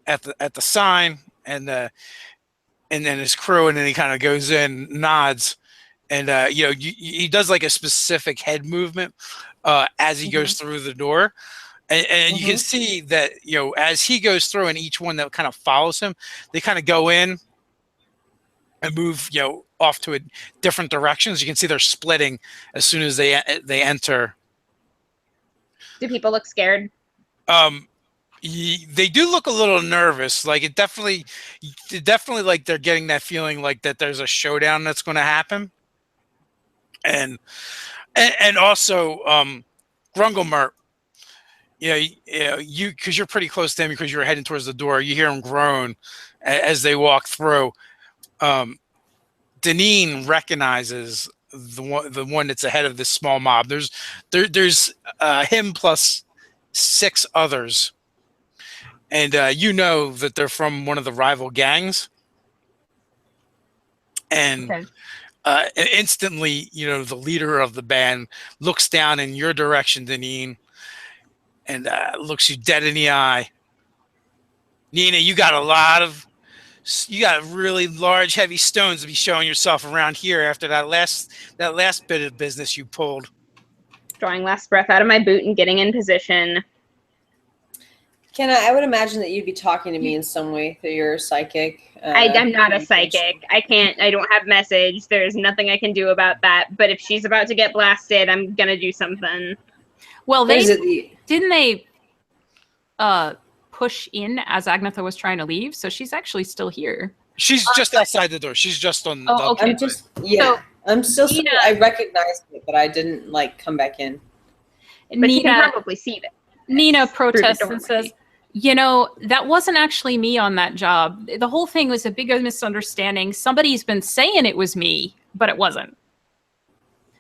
at the sign and then his crew, and then he kind of goes in, nods, and he does like a specific head movement as he goes through the door. And you can see that, as he goes through, and each one that kind of follows him, they kind of go in and move, off to a different directions. You can see they're splitting as soon as they enter. Do people look scared? They do look a little nervous. Like it definitely like they're getting that feeling like that there's a showdown that's going to happen. And also, Grungy, you because you're pretty close to him because you're heading towards the door. You hear him groan as they walk through. Denine recognizes the one that's ahead of this small mob. There's him plus 6 others, and that they're from one of the rival gangs. And instantly, the leader of the band looks down in your direction, Denine, and looks you dead in the eye. Nina, you got really large, heavy stones to be showing yourself around here after that last bit of business you pulled. Drawing last breath out of my boot and getting in position. Kenna, I would imagine that you'd be talking to me in some way through your psychic. I'm not a psychic. I don't have message. There's nothing I can do about that. But if she's about to get blasted, I'm going to do something. Well, didn't they push in as Agnetha was trying to leave? So she's actually still here. She's just outside the door. She's just on. Okay. I'm still. I recognized it, but I didn't come back in. But Nina, you can probably see that. Nina protests and says, that wasn't actually me on that job. The whole thing was a big misunderstanding. Somebody's been saying it was me, but it wasn't.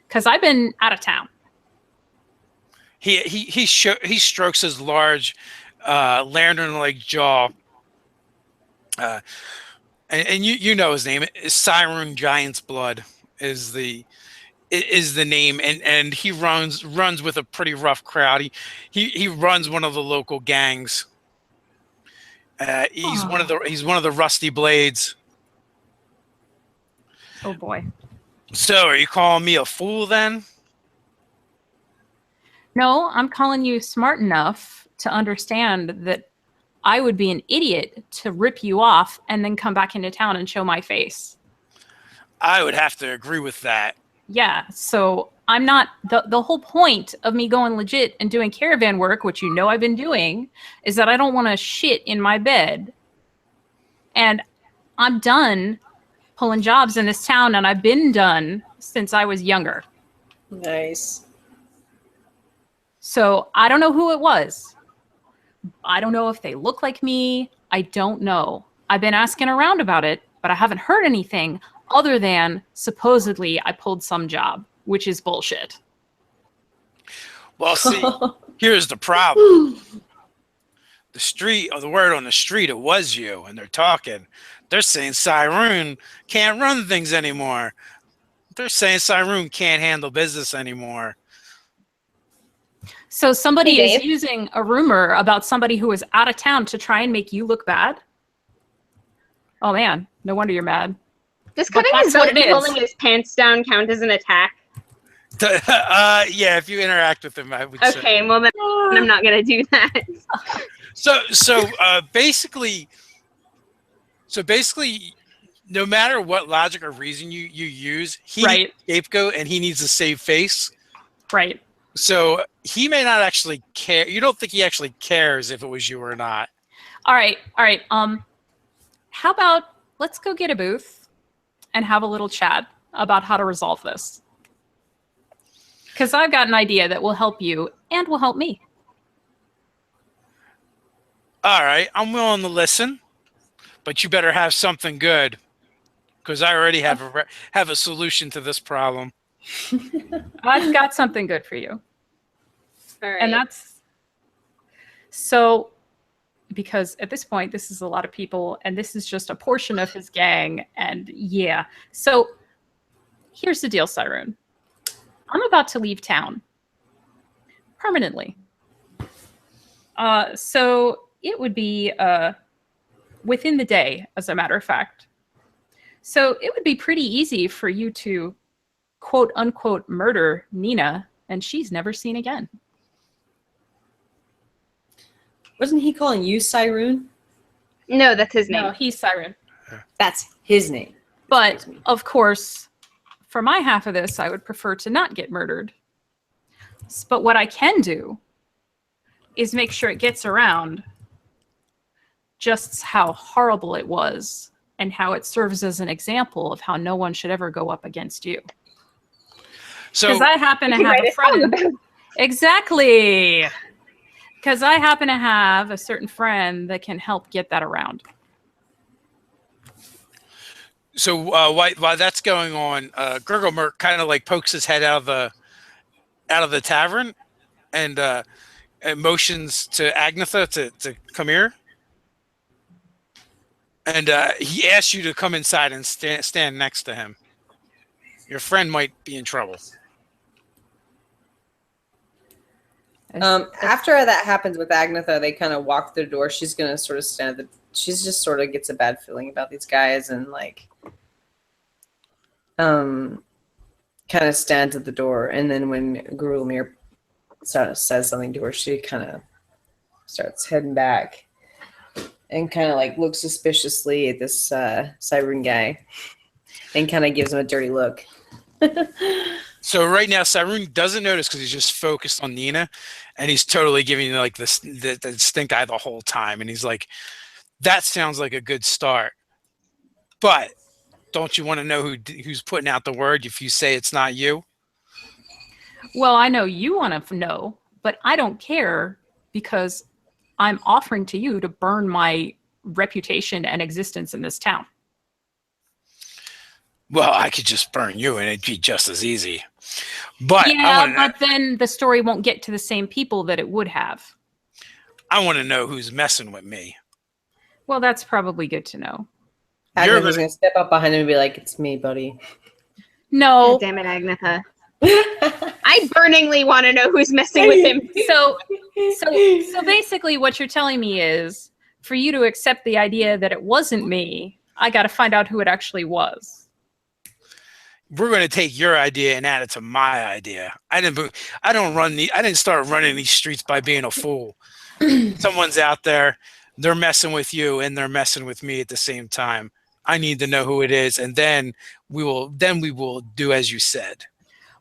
Because I've been out of town. He strokes his large, lantern-like jaw, and you know his name. Siren Giant's Blood is the name, and he runs with a pretty rough crowd. He runs one of the local gangs. He's one of the Rusty Blades. Oh boy. So, are you calling me a fool then? No, I'm calling you smart enough to understand that I would be an idiot to rip you off and then come back into town and show my face. I would have to agree with that. Yeah, so I'm not... The whole point of me going legit and doing caravan work, which I've been doing, is that I don't want to shit in my bed. And I'm done pulling jobs in this town, and I've been done since I was younger. Nice. So I don't know who it was. I don't know if they look like me. I don't know. I've been asking around about it, but I haven't heard anything other than supposedly I pulled some job, which is bullshit. Well, see, here's the problem. The word on the street, it was you, and they're talking. They're saying Cyrune can't run things anymore. They're saying Cyrune can't handle business anymore. So somebody is using a rumor about somebody who is out of town to try and make you look bad? Oh man, no wonder you're mad. Does cutting his voice and pulling his pants down count as an attack? Yeah, if you interact with him, I would say. Okay, well then I'm not gonna do that. So basically, no matter what logic or reason you use, he needs a scapegoat and he needs to save face. Right. So he may not actually care. You don't think he actually cares if it was you or not. All right. How about let's go get a booth and have a little chat. about how to resolve this. Because I've got an idea that will help you and will help me. All right, I'm willing to listen, but you better have something good, because I already have a solution to this problem. I've got something good for you. All right. And that's so, because at this point, this is a lot of people, and this is just a portion of his gang. And yeah, so here's the deal, Cyrune. I'm about to leave town permanently. So it would be within the day, as a matter of fact. So it would be pretty easy for you to quote unquote murder Nina, and she's never seen again. Wasn't he calling you Cyrune? No, that's his name. No, he's Cyrune. That's his name. But of course, for my half of this, I would prefer to not get murdered. But what I can do is make sure it gets around just how horrible it was and how it serves as an example of how no one should ever go up against you. So Because I happen to You have write a a song friend. about- Exactly. Because I happen to have a certain friend that can help get that around. So while that's going on, Gurglemerk kind of like pokes his head out of the tavern, and motions to Agnetha to come here, and he asks you to come inside and stand next to him. Your friend might be in trouble. After that happens with Agnetha, they kind of walk through the door. She's gonna sort of stand at the. She's just sort of gets a bad feeling about these guys and like, kind of stands at the door. And then when Gurulmir says something to her, she kind of starts heading back and kind of like looks suspiciously at this Cyrune guy and kind of gives him a dirty look. So right now, Cyrune doesn't notice because he's just focused on Nina, and he's totally giving you like the stink eye the whole time. And he's like, "That sounds like a good start, but don't you want to know who's putting out the word if you say it's not you?" Well, I know you want to know, but I don't care because I'm offering to you to burn my reputation and existence in this town. Well, I could just burn you, and it'd be just as easy. But Yeah, but then the story won't get to the same people that it would have. I want to know who's messing with me. Well, that's probably good to know. Agnetha's gonna step up behind him and be like, "It's me, buddy." No. God damn it, Agnetha. I burningly want to know who's messing with him. So basically what you're telling me is for you to accept the idea that it wasn't me, I got to find out who it actually was. We're going to take your idea and add it to my idea. I didn't start running these streets by being a fool. Someone's out there, they're messing with you and they're messing with me at the same time. I need to know who it is, and then we will do as you said.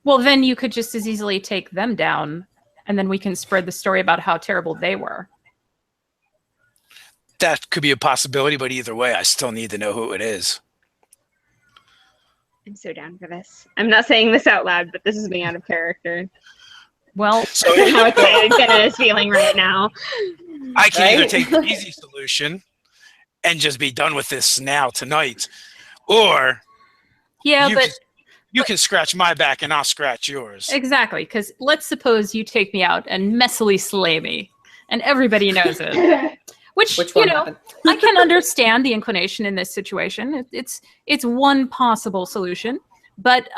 Well, then you could just as easily take them down, and then we can spread the story about how terrible they were. That could be a possibility, but either way, I still need to know who it is. I'm so down for this. I'm not saying this out loud, but this is me out of character. Well, So How excited Jenna is feeling right now. I can either Right? take the easy solution and just be done with this now tonight, or yeah, you can scratch my back and I'll scratch yours. exactly, because let's suppose you take me out and messily slay me, and everybody knows it. Which you one know, happened? I can understand the inclination in this situation. It's one possible solution. But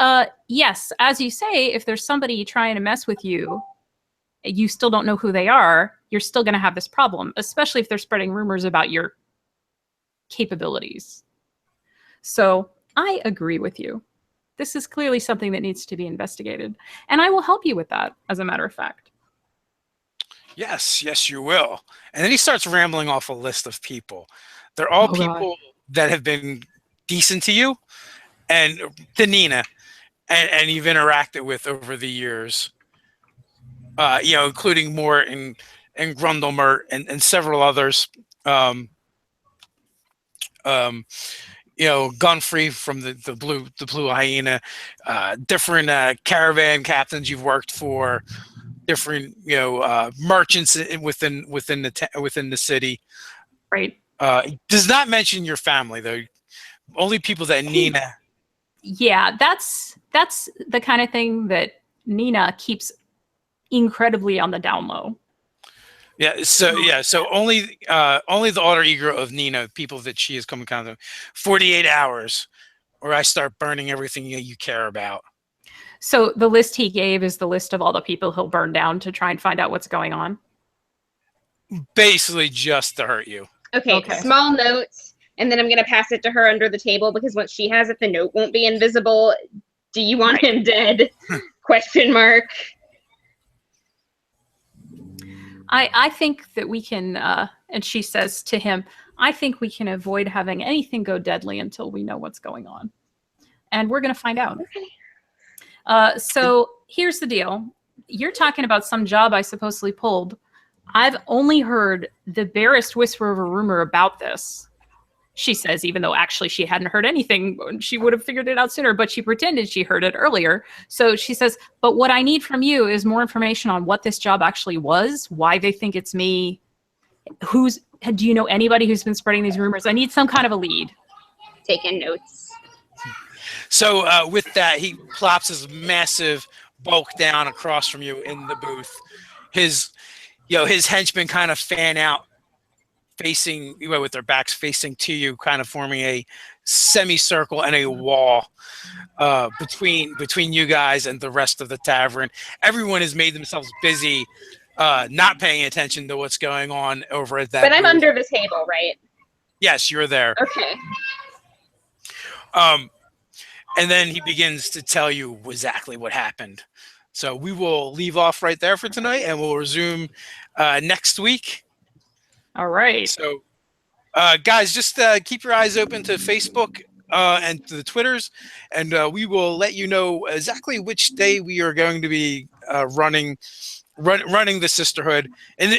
yes, as you say, if there's somebody trying to mess with you, you still don't know who they are, you're still going to have this problem, especially if they're spreading rumors about your capabilities. So I agree with you. This is clearly something that needs to be investigated. And I will help you with that, as a matter of fact. Yes, you will. And then he starts rambling off a list of people. They're all people that have been decent to you and to Nina and you've interacted with over the years. Including Mort and Grundlemert and several others. Gunfrey from the blue hyena, different caravan captains you've worked for, different merchants within the city. Right. Does not mention your family though. Only people that Nina. Yeah, that's the kind of thing that Nina keeps incredibly on the down low. Yeah. So only the alter ego of Nina, people that she has come in contact with. 48 hours, or I start burning everything you care about. So the list he gave is the list of all the people he'll burn down to try and find out what's going on. Basically, just to hurt you. Okay. Small notes, and then I'm gonna pass it to her under the table because once she has it, the note won't be invisible. Do you want him dead? Question mark. I think that we can, and she says to him, I think we can avoid having anything go deadly until we know what's going on. And we're going to find out. So here's the deal. You're talking about some job I supposedly pulled. I've only heard the barest whisper of a rumor about this. She says, even though actually she hadn't heard anything, she would have figured it out sooner, but she pretended she heard it earlier. So she says, but what I need from you is more information on what this job actually was, why they think it's me, do you know anybody who's been spreading these rumors? I need some kind of a lead. Taking notes. So with that, he plops his massive bulk down across from you in the booth. His henchmen kind of fan out, facing with their backs facing to you, kind of forming a semicircle and a wall between you guys and the rest of the tavern. Everyone has made themselves busy, not paying attention to what's going on over at that. But I'm booth. under the table, right? Yes, you're there. Okay. And then he begins to tell you exactly what happened. So we will leave off right there for tonight, and we'll resume next week. All right. So, guys, just keep your eyes open to Facebook and to the Twitters, and we will let you know exactly which day we are going to be running the Sisterhood. And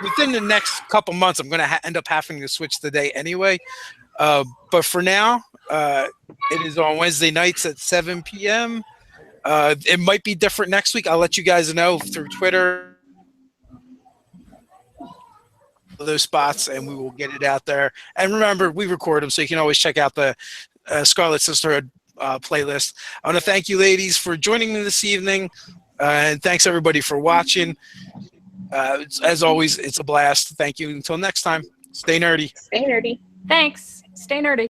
within the next couple months, I'm going to end up having to switch the day anyway. But for now, it is on Wednesday nights at 7 p.m. It might be different next week. I'll let you guys know through Twitter. Those spots, and we will get it out there. And remember, we record them, so you can always check out the Scarlet Sisterhood playlist. I want to thank you, ladies, for joining me this evening, and thanks everybody for watching. As always, it's a blast. Thank you. Until next time, stay nerdy. Stay nerdy. Thanks. Stay nerdy.